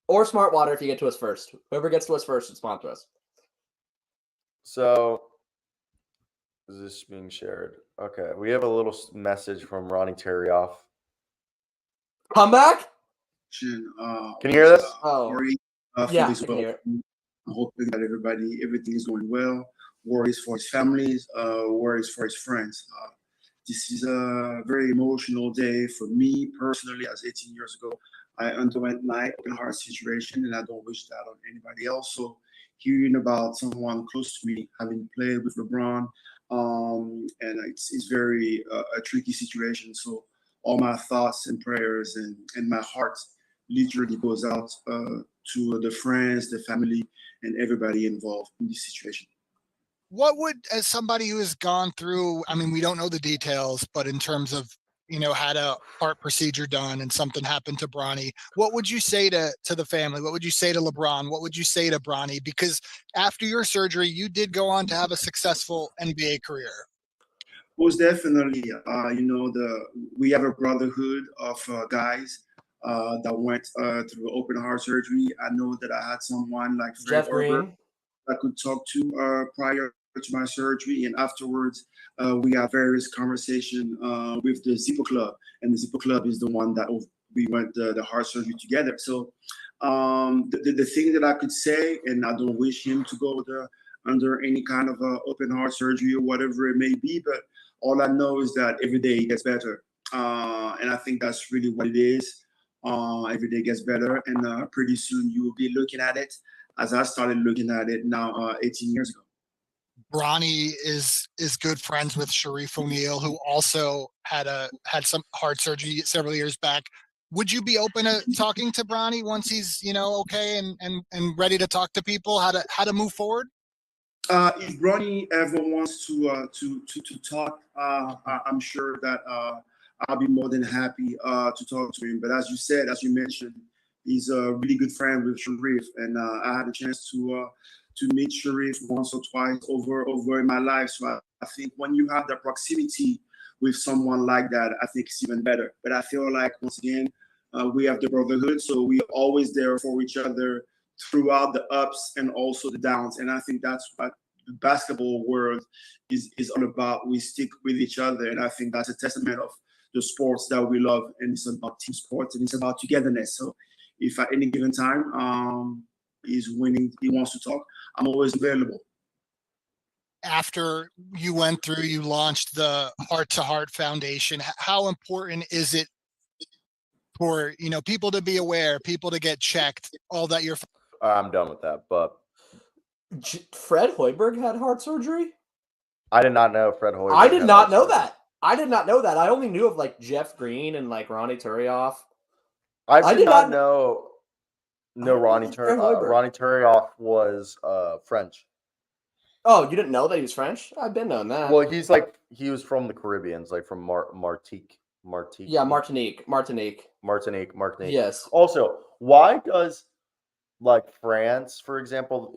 Or Smart Water if you get to us first. Whoever gets to us first should sponsor us. So, is this being shared? Okay, we have a little message from Ronnie Terry off. Come back? Can you hear this? Yeah, I can hear it. I'm hoping that everything is going well. Worries for his families, worries for his friends. This is a very emotional day for me personally. As 18 years ago, I underwent my open heart situation, and I don't wish that on anybody else. So hearing about someone close to me having played with LeBron, and it's very a tricky situation. So all my thoughts and prayers and my heart literally goes out to the friends, the family, and everybody involved in this situation. What would, as somebody who has gone through, I mean, we don't know the details, but in terms of had a heart procedure done and something happened to Bronny, what would you say to the family? What would you say to LeBron? What would you say to Bronny? Because after your surgery, you did go on to have a successful NBA career. Most definitely. We have a brotherhood of guys that went through open heart surgery. I know that I had someone like Fred Jeff Hoiberg Green. I could talk to prior to my surgery, and afterwards we had various conversation with the Zippo Club, and the Zippo Club is the one that we went the heart surgery together. So the thing that I could say, and I don't wish him to go under any kind of open heart surgery or whatever it may be, but all I know is that every day it gets better, and I think that's really what it is. Every day gets better, and pretty soon you will be looking at it as I started looking at it now 18 years ago. Bronny is good friends with Sharif O'Neal, who also had some heart surgery several years back. Would you be open to talking to Bronny once he's okay and ready to talk to people how to move forward? If Bronny ever wants to talk, I'm sure that I'll be more than happy to talk to him. But as you mentioned, he's a really good friend with Sharif, and I had a chance to meet Sharif once or twice over in my life. So I think when you have the proximity with someone like that, I think it's even better. But I feel like, once again, we have the brotherhood, so we're always there for each other throughout the ups and also the downs. And I think that's what the basketball world is all about. We stick with each other, and I think that's a testament of the sports that we love, and it's about team sports, and it's about togetherness. So if at any given time he's winning, he wants to talk, I'm always available. After you went through, you launched the Heart to Heart Foundation. How important is it for people to be aware, people to get checked, all that you're? I'm done with that. But Fred Hoiberg had heart surgery? I did not know Fred Hoiberg. I did had not heart know surgery. that. I did not know that. I only knew of like Jeff Green and like Ronnie Terry. I did not know. I No, didn't Ronnie know Fred Hoiberg. Ronnie Terry was French. Oh, you didn't know that he was French? I've been knowing that. Well, he was from the Caribbean, like from Martinique. Yeah, Martinique. Yes. Also, why does like France, for example,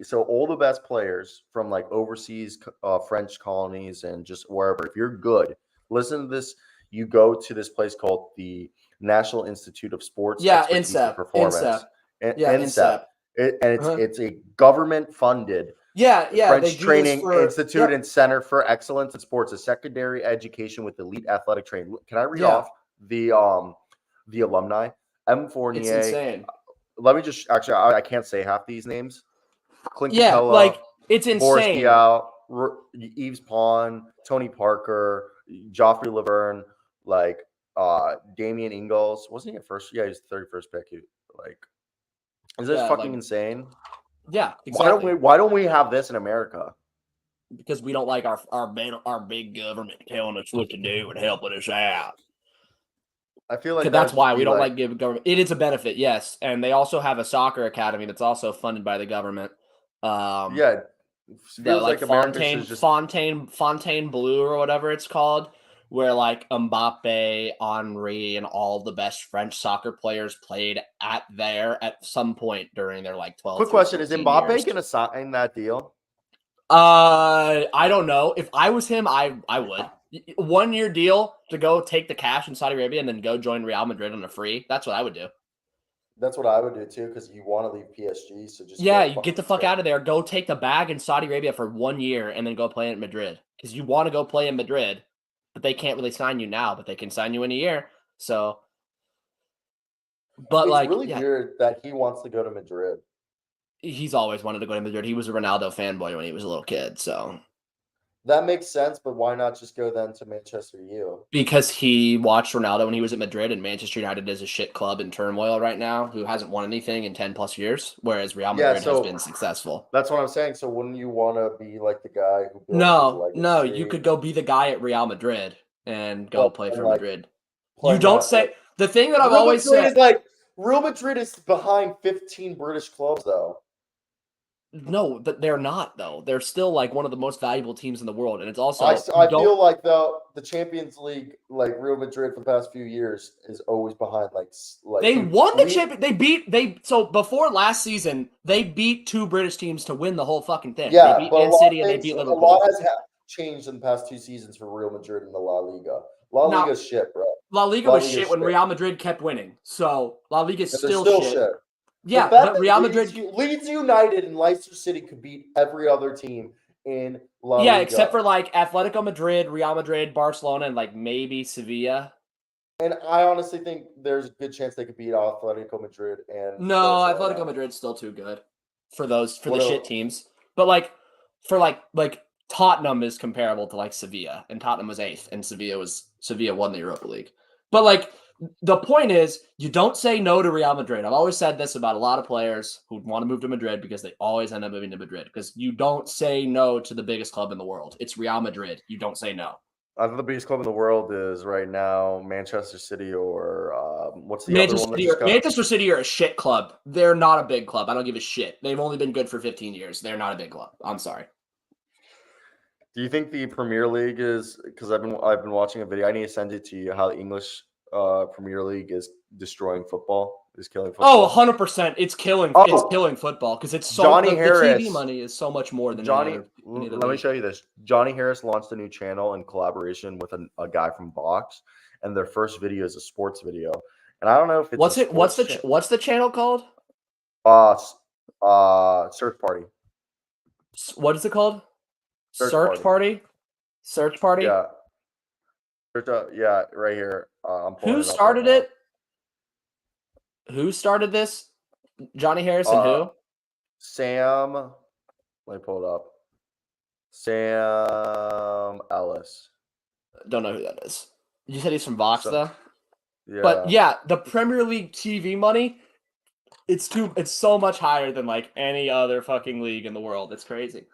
so all the best players from like overseas French colonies and just wherever, if you're good, listen to this. You go to this place called the National Institute of Sports Expertise and Performance. INSEP. It's a government funded French training institute and center for excellence in sports, a secondary education with elite athletic training. Can I read off the alumni? M. Fournier. It's insane. Let me just I can't say half these names. Clint yeah, Capella, like it's insane. Boris Diaw, Yves Pons, Tony Parker, Joffrey Laverne, like Damian Ingles. Wasn't he at first? Yeah, he's the 31st pick. Is this fucking insane? Yeah, exactly. Why don't we have this in America? Because we don't like our big government telling us what to do and helping us out. I feel like that's why we don't like giving government. It is a benefit, yes, and they also have a soccer academy that's also funded by the government. Yeah, feels like Fontaine Blue or whatever it's called, where like Mbappe, Henry, and all the best French soccer players played at some point during their like 12. Quick question: is Mbappe going to sign that deal? I don't know. If I was him, I would. 1 year deal to go take the cash in Saudi Arabia and then go join Real Madrid on a free. That's what I would do. That's what I would do too, because you want to leave PSG. So just you get the fuck out of there. Go take the bag in Saudi Arabia for 1 year and then go play in Madrid, because you want to go play in Madrid, but they can't really sign you now, but they can sign you in a year. So, but it's really weird that he wants to go to Madrid. He's always wanted to go to Madrid. He was a Ronaldo fanboy when he was a little kid, so. That makes sense, but why not just go then to Manchester U? Because he watched Ronaldo when he was at Madrid, and Manchester United is a shit club in turmoil right now, who hasn't won anything in 10 plus years, whereas Real Madrid has been successful. That's what I'm saying. So wouldn't you want to be like the guy who built his legacy? No, you could go be the guy at Real Madrid and go play for Madrid. You don't say the thing that I've always said is like Real Madrid is behind 15 British clubs, though. No, they're not though. They're still like one of the most valuable teams in the world, and it's also I you don't- feel like the Champions League, like Real Madrid for the past few years, is always behind. Like they won the champion. So before last season, they beat 2 British teams to win the whole fucking thing. Yeah, They beat but Man City and they beat a Liverpool. lot has changed in the past 2 seasons for Real Madrid in the La Liga. La Now- Liga's shit, bro. La Liga La was Liga's shit when shit. Real Madrid kept winning. So La Liga's But they're still shit. Yeah, The fact but that Real Madrid. Leeds United and Leicester City could beat every other team in La Yeah, Liga. except for like Atletico Madrid, Real Madrid, Barcelona, and like maybe Sevilla. And I honestly think there's a good chance they could beat Atletico Madrid and No, Barcelona. Atletico Madrid's still too good for the What shit else? teams. But like Tottenham is comparable to like Sevilla, and Tottenham was 8th, and Sevilla won the Europa League. But like the point is, you don't say no to Real Madrid. I've always said this about a lot of players who want to move to Madrid because they always end up moving to Madrid because you don't say no to the biggest club in the world. It's Real Madrid. You don't say no. I think the biggest club in the world is right now Manchester City or what's the other one? Manchester City are a shit club. They're not a big club. I don't give a shit. They've only been good for 15 years. They're not a big club. I'm sorry. Do you think the Premier League is, because I've been watching a video, I need to send it to you, how the English Premier League is destroying football, is killing football? Oh, 100%. It's killing football because it's so Johnny the Harris. TV money is so much more than Johnny, any other let me league. show you this. Johnny Harris launched a new channel in collaboration with a guy from Vox, and their first video is a sports video. And I don't know if it's what's the channel called? Search Party. What is it called? Search Party. Search Party. Yeah. Yeah, right here. I'm pulling Who it up started right it? Who started this? Johnny Harris and who? Sam. Let me pull it up. Sam Ellis. Don't know who that is. You said he's from Vox though. Yeah. But yeah, the Premier League TV money, it's so much higher than like any other fucking league in the world. It's crazy.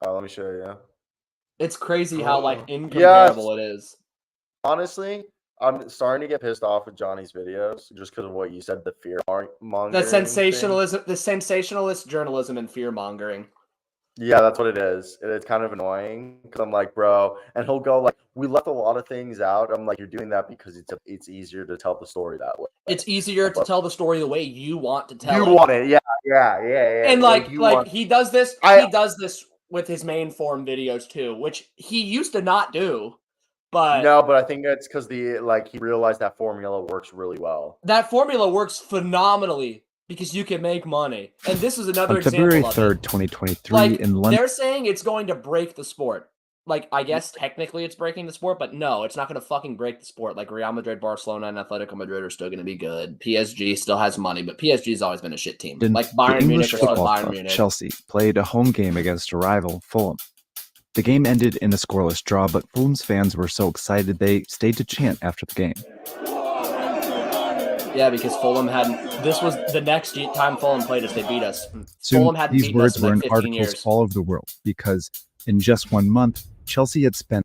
Let me show you. It's crazy how like incomparable it is. Honestly, I'm starting to get pissed off with Johnny's videos just because of what you said, the fear mongering. The sensationalist journalism and fear mongering. Yeah, that's what it is. It's kind of annoying because I'm like, bro, and he'll go like, we left a lot of things out. I'm like, you're doing that because it's easier to tell the story that way. It's easier to tell the story the way you want to tell it. You want it, yeah. And he does this. He does this with his main form videos too, which he used to not do. But no, but I think that's because he realized that formula works really well. That formula works phenomenally because you can make money. And this is another example. On February 3rd, 2023, in London. They're saying it's going to break the sport. Like, I guess technically it's breaking the sport, but no, it's not going to fucking break the sport. Like, Real Madrid, Barcelona, and Atletico Madrid are still going to be good. PSG still has money, but PSG's always been a shit team. Like, Bayern Munich is Bayern Munich. Chelsea played a home game against a rival, Fulham. The game ended in a scoreless draw, but Fulham's fans were so excited they stayed to chant after the game. Yeah, because Fulham this was the next time Fulham played us, they beat us. Soon, Fulham hadn't these beaten words us were in in like 15 articles years. all over the world because in just 1 month, Chelsea had spent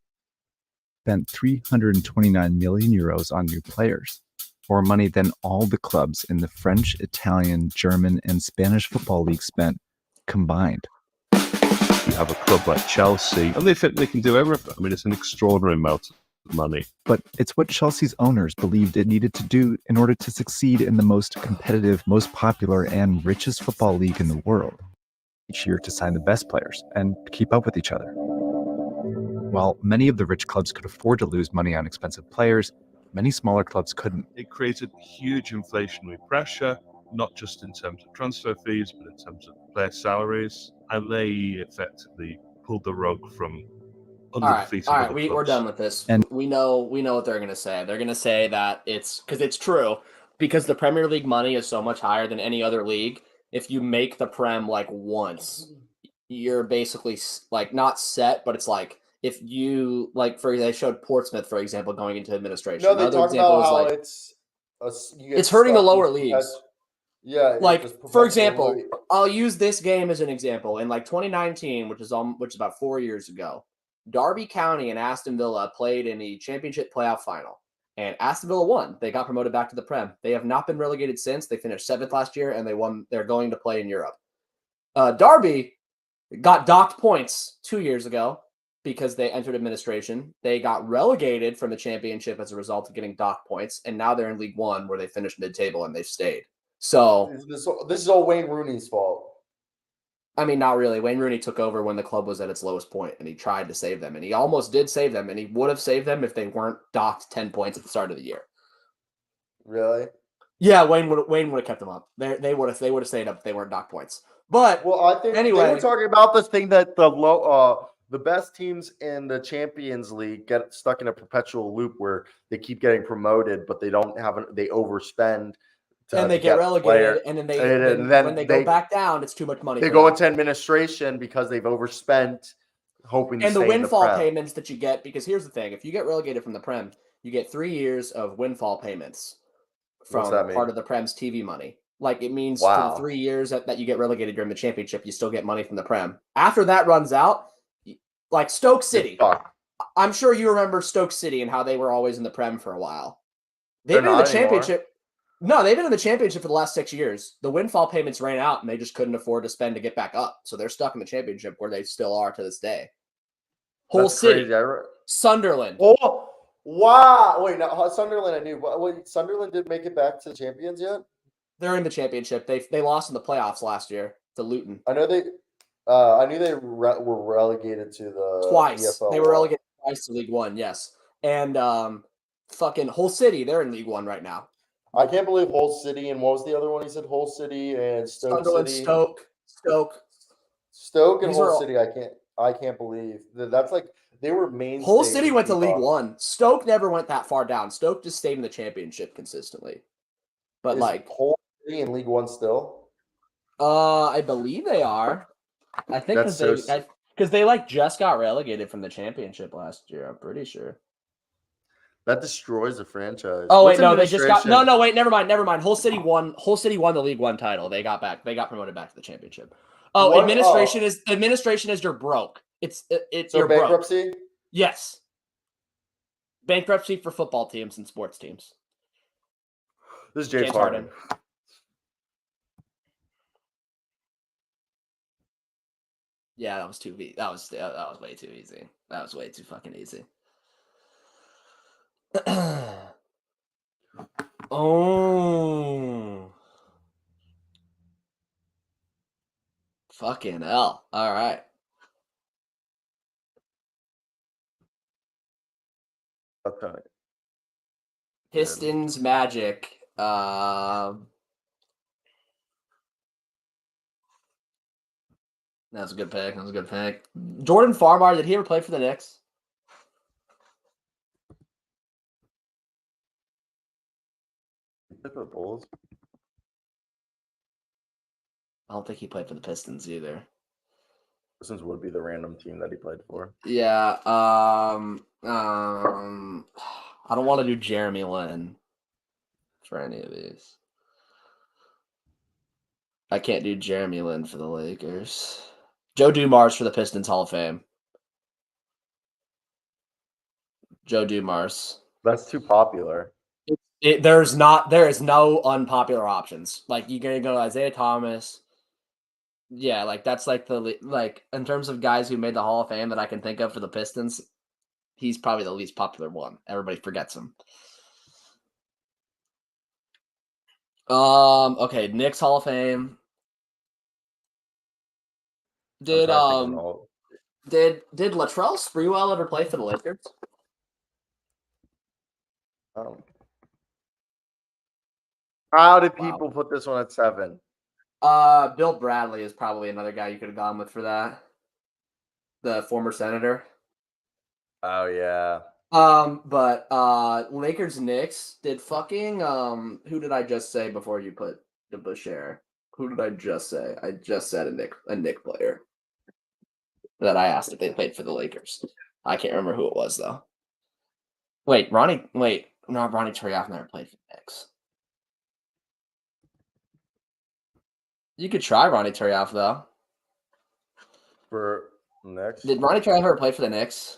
329 million euros on new players, more money than all the clubs in the French, Italian, German, and Spanish football league spent combined. You have a club like Chelsea, and they think they can do everything. I mean, it's an extraordinary amount of money. But it's what Chelsea's owners believed it needed to do in order to succeed in the most competitive, most popular, and richest football league in the world. Each year to sign the best players and keep up with each other. While many of the rich clubs could afford to lose money on expensive players, many smaller clubs couldn't. It created huge inflationary pressure, not just in terms of transfer fees, but in terms of player salaries. And they effectively pulled the rug from under the feet of other we're clubs. done with this. And we know what they're going to say. They're going to say that it's true because the Premier League money is so much higher than any other league. If you make the Prem like once, you're basically like not set, but it's like if you they showed Portsmouth, for example, going into administration. No, they Another talk example about is how it's hurting the lower leagues. Yeah, like for example, I'll use this game as an example. In like 2019, which is about 4 years ago, Derby County and Aston Villa played in the Championship playoff final, and Aston Villa won. They got promoted back to the Prem. They have not been relegated since. They finished 7th last year, and they won. They're going to play in Europe. Darby got docked points 2 years ago because they entered administration. They got relegated from the championship as a result of getting docked points, and now they're in League One where they finished mid-table and they've stayed. So This is all Wayne Rooney's fault. I mean, not really. Wayne Rooney took over when the club was at its lowest point, and he tried to save them, and he almost did save them, and he would have saved them if they weren't docked 10 points at the start of the year. Really? Yeah, Wayne would have kept them up. They would have stayed up if they weren't docked points. But Well, I think anyway, they were talking about this thing that the best teams in the Champions League get stuck in a perpetual loop where they keep getting promoted, but they overspend. And they get relegated, and then when they go back down, it's too much money. They go into administration because they've overspent, hoping to and the stay in windfall Prem. payments that you get, because here's the thing: if you get relegated from the Prem, you get 3 years of windfall payments from What's that mean? part of the Prem's TV money. Like it means for Wow. the 3 years that you get relegated during the championship, you still get money from the Prem. After that runs out, like Stoke City, I'm sure you remember Stoke City and how they were always in the Prem for a while. They've been in the championship. No, they've been in the championship for the last 6 years. The windfall payments ran out, and they just couldn't afford to spend to get back up. So they're stuck in the championship where they still are to this day. Hull City, Sunderland. Oh, wow! Wait, no, Sunderland. I knew. Wait, Sunderland didn't make it back to the champions yet. They're in the championship. They lost in the playoffs last year to Luton. I know they. I knew they were relegated to the twice. EFL. They were relegated twice to League One. Yes, and fucking Hull City. They're in League One right now. I can't believe Hull City and what was the other one? He said Hull City and Stoke Sunderland, City. Stoke, and Hull City. I can't believe that's like they were main. Hull City went to League One. Stoke never went that far down. Stoke just stayed in the championship consistently. But like Hull City in League One still. I believe they are. I think because they like just got relegated from the championship last year. I'm pretty sure. That destroys the franchise. Oh wait, no, they just got no. Wait, never mind. Hull City won the League One title. They got promoted back to the championship. Oh, administration is you're broke. It's so you're bankruptcy. Broke. Yes, bankruptcy for football teams and sports teams. This is James Harden. Yeah, that was too easy. That was way too easy. That was way too fucking easy. Oh. Fucking hell. All right. Okay. Pistons Magic. That's a good pick. Jordan Farmar, did he ever play for the Knicks? The Bulls. I don't think he played for the Pistons either. Pistons would be the random team that he played for. Yeah. I don't want to do Jeremy Lin for any of these. I can't do Jeremy Lin for the Lakers. Joe Dumars for the Pistons Hall of Fame. Joe Dumars. That's too popular. There is no unpopular options. Like you're gonna go Isaiah Thomas. Yeah, like that's like in terms of guys who made the Hall of Fame that I can think of for the Pistons, he's probably the least popular one. Everybody forgets him. Okay, Knicks Hall of Fame. Did Latrell Sprewell ever play for the Lakers? How did people put this one at 7? Bill Bradley is probably another guy you could have gone with for that. The former senator. Oh yeah. But Lakers Knicks did fucking who did I just say before you put the Boucher? Who did I just say? I just said a Knick player that I asked if they played for the Lakers. I can't remember who it was though. Ronnie Terry never played for the Knicks. You could try Ronnie Terry though. For Knicks? Did Ronnie Terry ever play for the Knicks?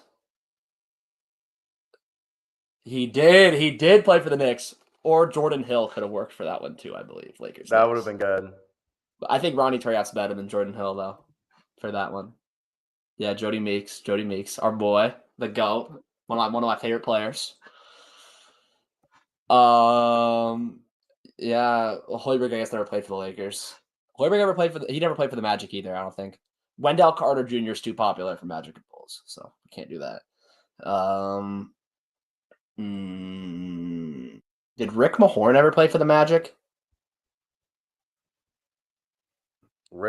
He did. He did play for the Knicks. Or Jordan Hill could have worked for that one too, I believe. Lakers. That would have been good. But I think Ronnie Terry's better than Jordan Hill, though, for that one. Yeah, Jody Meeks, our boy, the GOAT, one of my favorite players. Yeah, Hoiberg, I guess, never played for the Lakers. Hoiberg he never played for the Magic either, I don't think. Wendell Carter Jr. is too popular for Magic and Bulls, so we can't do that. Did Rick Mahorn ever play for the Magic?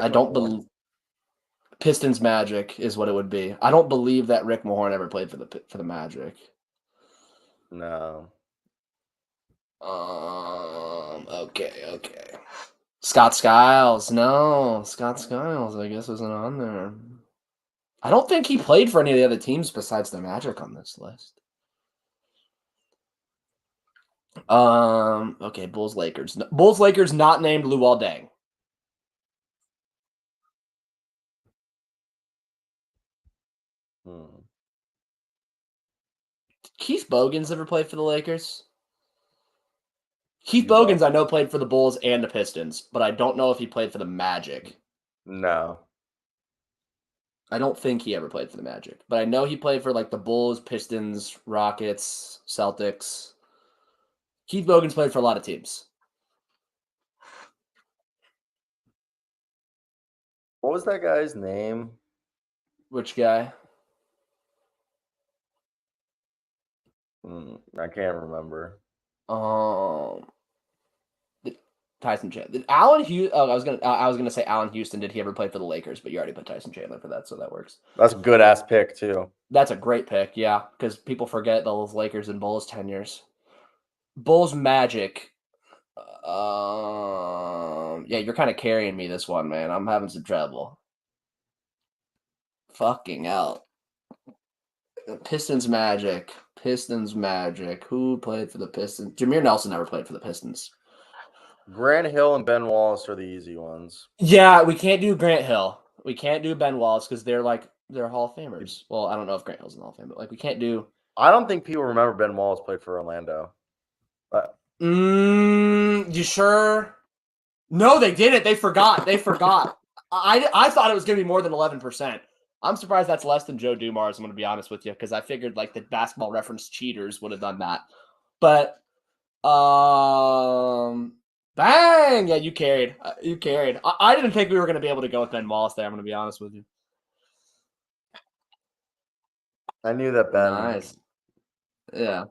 I don't believe Pistons Magic is what it would be. I don't believe that Rick Mahorn ever played for the Magic. No. Okay. Scott Skiles. No, Scott Skiles, I guess, isn't on there. I don't think he played for any of the other teams besides the Magic on this list. Okay, Bulls Lakers. Bulls Lakers not named Luol Deng. Keith Bogans ever played for the Lakers? Keith Bogans, I know, played for the Bulls and the Pistons, but I don't know if he played for the Magic. No. I don't think he ever played for the Magic, but I know he played for like the Bulls, Pistons, Rockets, Celtics. Keith Bogans played for a lot of teams. What was that guy's name? Which guy? I can't remember. Tyson Chandler. Did Allen Houston? Oh, I was gonna say Allen Houston. Did he ever play for the Lakers? But you already put Tyson Chandler for that, so that works. That's a good ass pick too. That's a great pick, yeah, because people forget those Lakers and Bulls tenures. Bulls Magic. Yeah, you're kind of carrying me this one, man. I'm having some trouble. Fucking hell. Pistons Magic. Who played for the Pistons? Jameer Nelson never played for the Pistons. Grant Hill and Ben Wallace are the easy ones. Yeah, we can't do Grant Hill. We can't do Ben Wallace because they're Hall of Famers. Well, I don't know if Grant Hill's in the Hall of Fame, but we can't do. I don't think people remember Ben Wallace played for Orlando. You sure? No, they didn't. They forgot. I thought it was going to be more than 11%. I'm surprised that's less than Joe Dumars, I'm going to be honest with you, because I figured the Basketball Reference cheaters would have done that. But, bang! Yeah, you carried. I didn't think we were going to be able to go with Ben Wallace there, I'm going to be honest with you. I knew that Ben. Nice. Yeah.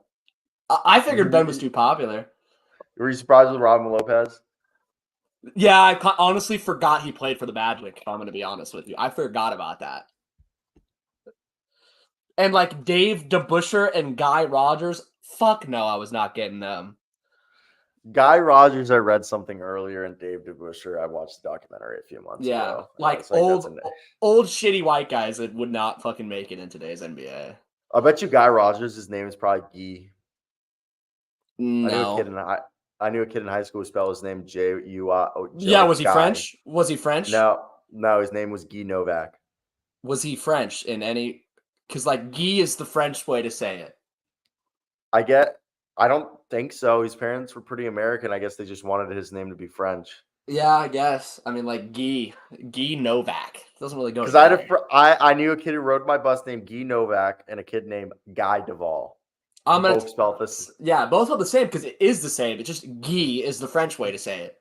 I figured Ben was too popular. Were you surprised with Robin Lopez? Yeah, I honestly forgot he played for the Magic, if I'm going to be honest with you. I forgot about that. And Dave DeBusschere and Guy Rogers, fuck no, I was not getting them. Guy Rogers, I read something earlier, and Dave DeBusschere, I watched the documentary a few months ago. Old shitty white guys that would not fucking make it in today's NBA. I bet you Guy Rogers, his name is probably Guy. No. I knew a kid in high school who spelled his name J-U-I. Yeah, was he French? Was he French? No, his name was Guy Novak. Was he French in any? Because Guy is the French way to say it. I don't think so. His parents were pretty American. I guess they just wanted his name to be French. Yeah, I guess. I mean, Guy Novak. It doesn't really go. Because I knew a kid who rode my bus named Guy Novak and a kid named Guy Duvall. Both spelled this. Yeah, both are the same because it is the same. It's just Guy is the French way to say it.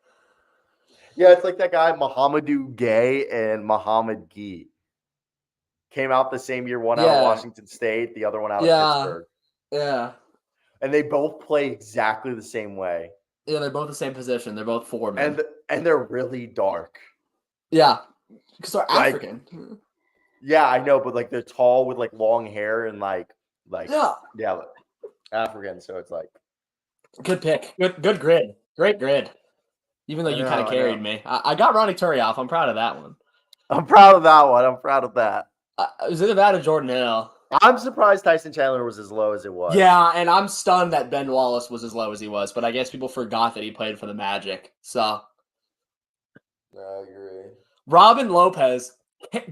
Yeah, it's like that guy Mohamedou Gay and Mohamed Guy. Came out the same year, one out of Washington State, the other one out of Pittsburgh. Yeah. And they both play exactly the same way. Yeah, they're both the same position. They're both foremen. And they're really dark. Yeah. Because they're African. Yeah, I know, but they're tall with long hair and African, so it's good pick. Good grid. Great grid. Even though you kind of carried me. I got Ronnie Terry off. I'm proud of that one. I'm proud of that one. I'm proud of that. Is it that or Jordan Hill? I'm surprised Tyson Chandler was as low as it was. Yeah, and I'm stunned that Ben Wallace was as low as he was, but I guess people forgot that he played for the Magic. So I agree. Robin Lopez,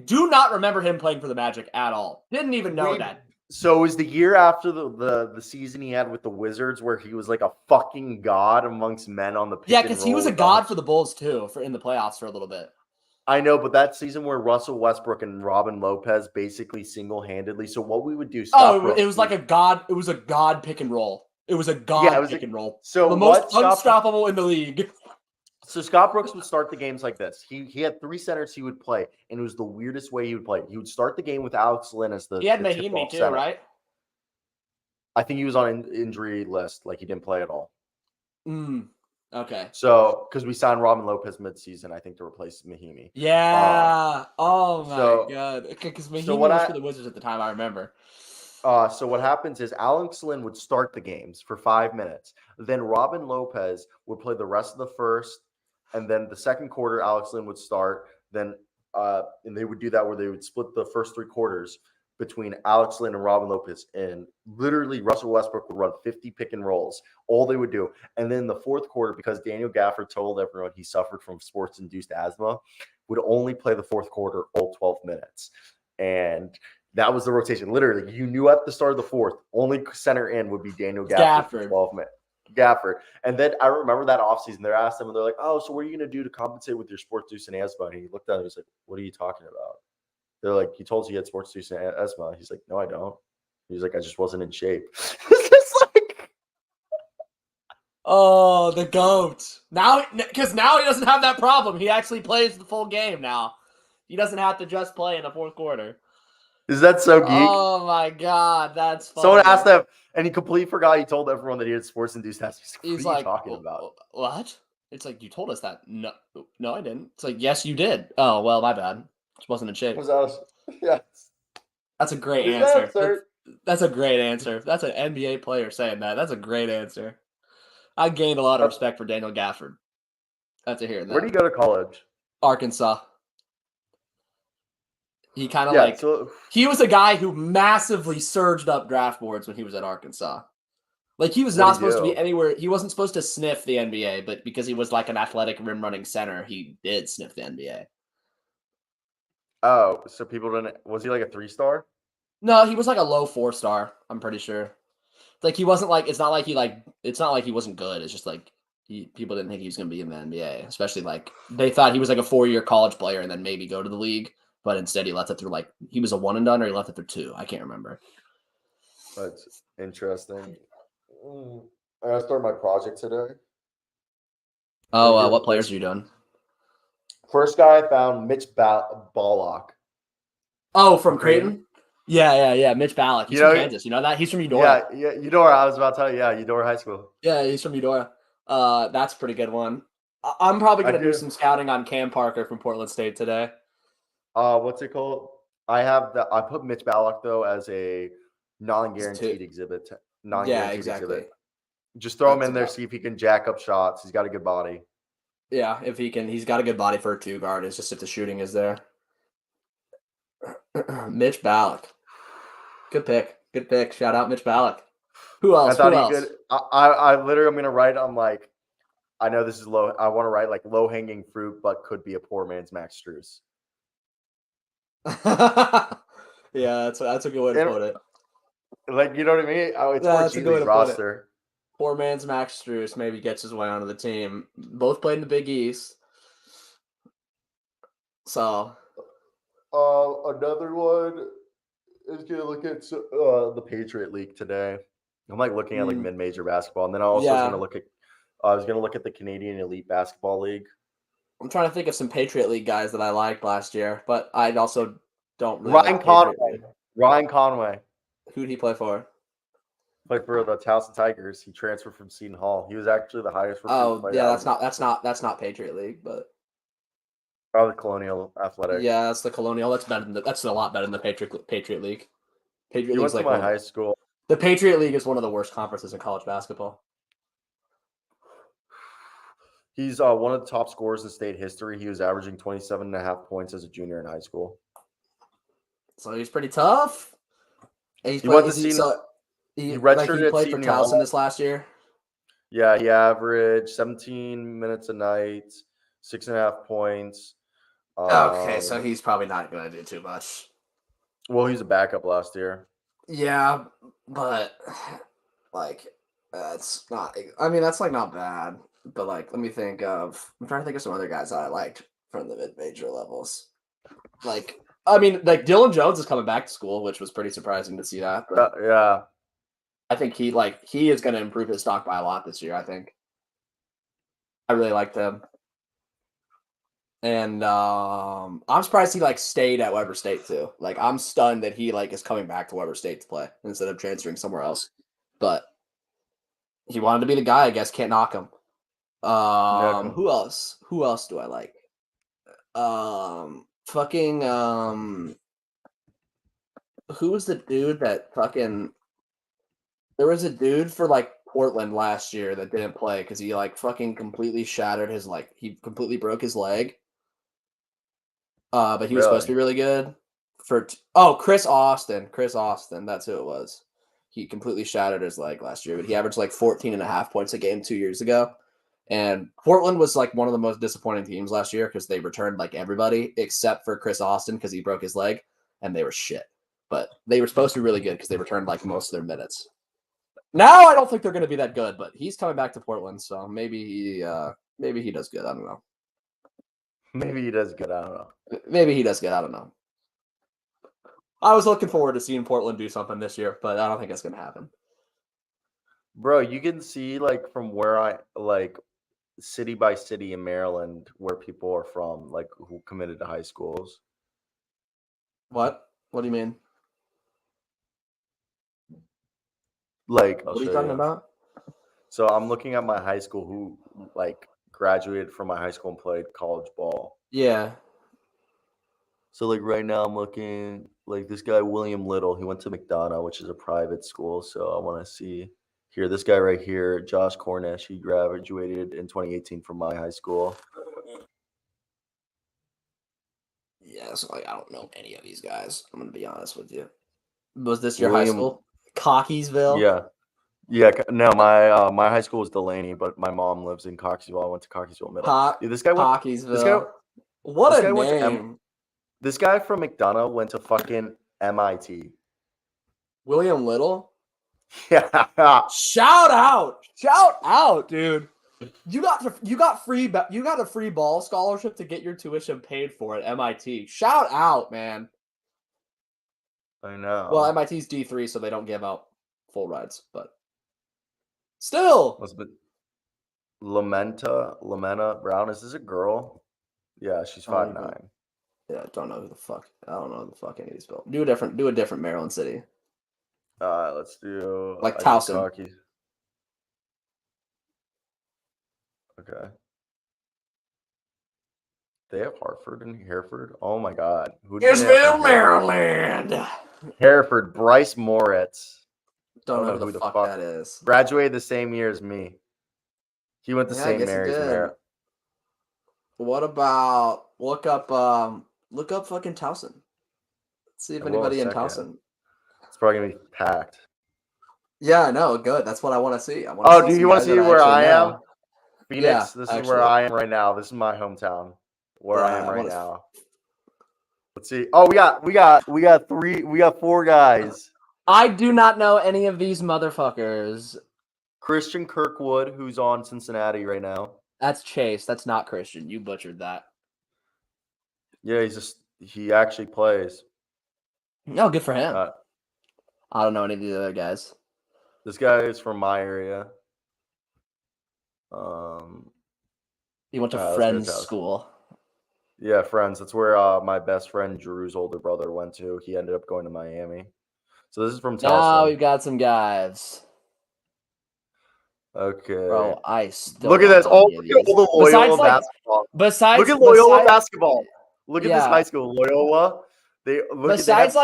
do not remember him playing for the Magic at all. Didn't even know that. So it was the year after the season he had with the Wizards where he was like a fucking god amongst men on the pick Yeah, and because he was a roll. god for the Bulls too, in the playoffs for a little bit. I know, but that season where Russell Westbrook and Robin Lopez basically single-handedly. So what we would do, It was like a god. It was a god pick and roll. It was a god pick and roll. So the most unstoppable in the league. So Scott Brooks would start the games like this. He had 3 centers he would play, and it was the weirdest way he would play. He would start the game with Alex Lynn as the He had the Mahimi tip-off too, center. right? I think he was on an injury list, like he didn't play at all. Okay. So because we signed Robin Lopez midseason, I think to replace Mahimi. Yeah. Oh my god. Because Mahimi was for the Wizards at the time. I remember. So what happens is Alex Lynn would start the games for 5 minutes. Then Robin Lopez would play the rest of the first, and then the second quarter, Alex Lynn would start. Then and they would do that where they would split the first 3 quarters between Alex Lynn and Robin Lopez. And literally Russell Westbrook would run 50 pick and rolls. All they would do. And then the fourth quarter, because Daniel Gafford told everyone he suffered from sports-induced asthma, would only play the fourth quarter all 12 minutes. And that was the rotation. Literally, you knew at the start of the fourth, only center in would be Daniel Gafford for 12 minutes. Gafford. And then I remember that offseason, they asked him, and they're like, oh, so what are you going to do to compensate with your sports-induced asthma? And he looked at him and he's like, what are you talking about? They're like, he told you he had sports-induced asthma. He's like, no, I don't. He's like, I just wasn't in shape. It's just like, oh, the GOAT. Now, because now he doesn't have that problem. He actually plays the full game now. He doesn't have to just play in the fourth quarter. Is that so geek? Oh my god, that's funny. Someone asked him, and he completely forgot. He told everyone that he had sports-induced asthma. He's what are like, you talking about? What? It's like, you told us that. No, I didn't. It's like, yes, you did. Oh, well, my bad. Just wasn't in shape. Yes. That's a great answer. That's a great answer. That's an NBA player saying that. That's a great answer. I gained a lot of respect for Daniel Gafford after hearing that. Where did you go to college? Arkansas. He kind of he was a guy who massively surged up draft boards when he was at Arkansas. Like, he was not supposed to be anywhere. He wasn't supposed to sniff the NBA, but because he was like an athletic rim running center, he did sniff the NBA. Oh, so people didn't. Was he like a 3-star? No, he was like a low 4-star. I'm pretty sure. Like, he wasn't like. It's not like he wasn't good. It's just like people didn't think he was going to be in the NBA. Especially like they thought he was like a 4-year college player and then maybe go to the league. But instead, he left it through like he was a 1 and done, or he left it through 2. I can't remember. That's interesting. I gotta start my project today. Oh, what players are you doing? First guy I found, Mitch Ballock. Oh, from Creighton? Yeah. Mitch Ballock. He's from Kansas. You know that? He's from Eudora. Yeah, Eudora. I was about to tell you. Yeah, Eudora High School. Yeah, he's from Eudora. That's a pretty good one. I'm probably going to do some scouting on Cam Parker from Portland State today. What's it called? I put Mitch Ballock, though, as a non-guaranteed exhibit. Exhibit. Just throw him in there, see if he can jack up shots. He's got a good body. Yeah, if he can. He's got a good body for a 2 guard. It's just if the shooting is there. Mitch Ballock. Good pick. Shout out Mitch Ballock. Who else? I literally am going to write, I'm like, I know this is low. I want to write like low-hanging fruit, but could be a poor man's Max Strus. Yeah, that's a good way to put it. Like, you know what I mean? It's that's a good way to roster. Put it. Poor man's Max Strus maybe gets his way onto the team. Both played in the Big East. So, another one is gonna look at the Patriot League today. I'm like looking at like mid-major basketball, and then I also was gonna look at the Canadian Elite Basketball League. I'm trying to think of some Patriot League guys that I liked last year, but I also don't really Ryan Conway. Who'd he play for? Played for the Towson Tigers. He transferred from Seton Hall. He was actually the highest. That's not Patriot League, but probably Colonial Athletic. Yeah, that's the Colonial. That's better than that's a lot better than the Patriot League. He went to my high school. The Patriot League is one of the worst conferences in college basketball. He's one of the top scorers in state history. He was averaging 27.5 points as a junior in high school. So he's pretty tough. He redshirted he played for Towson this last year. Yeah, he averaged 17 minutes a night, 6.5 points. Okay, so he's probably not going to do too much. Well, he's a backup last year. Yeah, but like that's not. I mean, that's like not bad. But like, let me think of. I'm trying to think of some other guys that I liked from the mid-major levels. Like, I mean, like Dylan Jones is coming back to school, which was pretty surprising to see that. But Yeah. I think he is going to improve his stock by a lot this year. I think. I really liked him, and I'm surprised he like stayed at Weber State too. Like, I'm stunned that he like is coming back to Weber State to play instead of transferring somewhere else. But he wanted to be the guy. I guess can't knock him. Who else? Who else do I like? Fucking who was the dude that fucking? There was a dude for like Portland last year that didn't play because he like fucking completely shattered his he completely broke his leg. But he was supposed to be really good for Chris Austin. Chris Austin, that's who it was. He completely shattered his leg last year, but he averaged like 14.5 points a game 2 years ago. And Portland was like one of the most disappointing teams last year because they returned like everybody except for Chris Austin because he broke his leg, and they were shit. But they were supposed to be really good because they returned like most of their minutes. Now I don't think they're going to be that good, but he's coming back to Portland, so maybe he does good. I don't know. Maybe he does good. I don't know. Maybe he does good. I don't know. I was looking forward to seeing Portland do something this year, but I don't think it's going to happen. Bro, you can see like from where I like city by city in Maryland where people are from, like who committed to high schools. What? What do you mean? Like, what are you talking about? So I'm looking at my high school who like graduated from my high school and played college ball. Yeah. So like right now I'm looking like this guy William Little. He went to McDonough, which is a private school. So I want to see here this guy right here, Josh Cornish. He graduated in 2018 from my high school. Yeah, so like I don't know any of these guys. I'm gonna be honest with you. Was this your high school? Cockeysville? Yeah. Yeah, no, my high school was Delaney, but my mom lives in Cockeysville. I went to Cockeysville Middle. This guy went Cockeysville. What a name. This guy from McDonough went to fucking MIT. William Little? Yeah. Shout out, dude. You got a free ball scholarship to get your tuition paid for at MIT. Shout out, man. I know. Well, MIT's D3, so they don't give out full rides, but still. Lamenta Brown. Is this a girl? Yeah, she's 5'9". Yeah, I don't know who the fuck any of these people. Do a different Maryland city. Let's do like Towson. Okay. They have Hartford and Hereford. Oh my God. Israel, Maryland. Hereford, Bryce Moritz. Don't know who the fuck that is. Graduated the same year as me. He went to St. Mary's in Maryland. What about look up fucking Towson. Let's see if anybody in Towson. It's probably gonna be packed. Yeah, I know. Good. That's what I want to see. Do you want to see where I am? Phoenix. Yeah, this is where I am right now. This is my hometown. Where I am right now. Let's see. Oh, we got 4 guys. I do not know any of these motherfuckers. Christian Kirkwood, who's on Cincinnati right now. That's Chase. That's not Christian. You butchered that. Yeah, he actually plays. No, good for him. I don't know any of the other guys. This guy is from my area. He went to Friends School. Yeah, Friends. That's where my best friend Drew's older brother went to. He ended up going to Miami. So this is from Towson. Now we've got some guys. Okay. Bro, I still look at this. Look at all the Loyola basketball. Look at Loyola basketball. Look at this high school, Loyola. Besides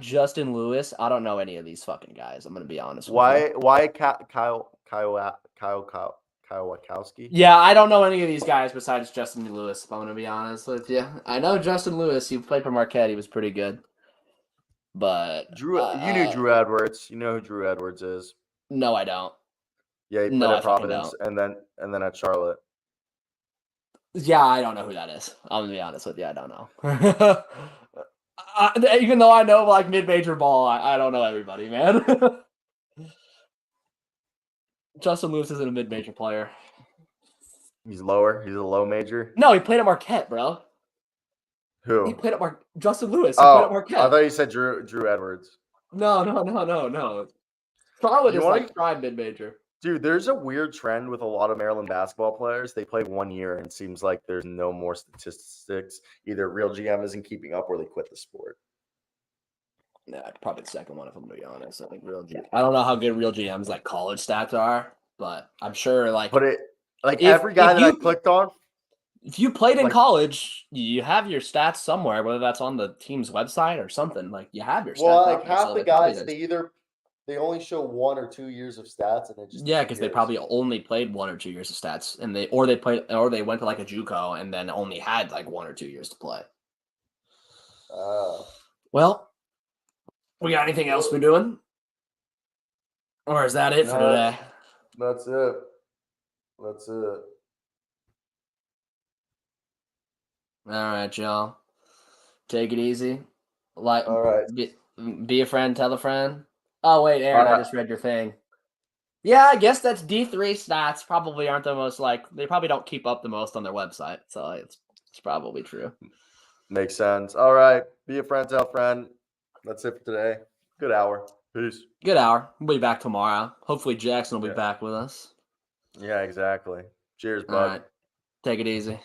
Justin Lewis, I don't know any of these fucking guys. I'm gonna be honest with you. Why Kyle Wachowski? Yeah, I don't know any of these guys besides Justin Lewis. If I'm gonna be honest with you, I know Justin Lewis. He played for Marquette. He was pretty good. But you knew Drew Edwards. You know who Drew Edwards is? No, I don't. Yeah, he played at Providence and then at Charlotte. Yeah, I don't know who that is. I'm gonna be honest with you. I don't know. Even though I know like mid-major ball, I don't know everybody, man. Justin Lewis isn't a mid-major player. He's lower. He's a low major. No, he played at Marquette, bro. He Who? played at Justin Lewis. He played at Oh, Marquette. I thought you said Drew Edwards. No. Charlotte You is wanna- like prime mid-major. Dude, there's a weird trend with a lot of Maryland basketball players. They play 1 year and it seems like there's no more statistics. Either real GM isn't keeping up or they quit the sport. Nah, probably the second one if I'm gonna be honest. I think real GM. I don't know how good real GMs like college stats are, but I'm sure like But it like If- every guy if that I you- clicked on, if you played in like- college, you have your stats somewhere, whether that's on the team's website or something. Like you have your stats. well, like out there, half so the they probably guys, just- they only show 1 or 2 years of stats and it just yeah, because they disappears. probably only played 1 or 2 years of stats, and they went to like a JUCO and then only had like 1 or 2 years to play. Well, we got anything else we're doing, or is that it for No. today? That's it. All right, y'all. Take it easy. Like, All right. be a friend, tell a friend. Oh wait, Aaron, I just read your thing. Yeah, I guess that's D3 stats. Probably aren't the most they probably don't keep up the most on their website, so it's probably true. Makes sense. All right. Be a friend, tell a friend. That's it for today. Good hour. Peace. Good hour. We'll be back tomorrow. Hopefully, Jackson will be Yeah. back with us. Yeah, exactly. Cheers, All bud. right. Take it easy.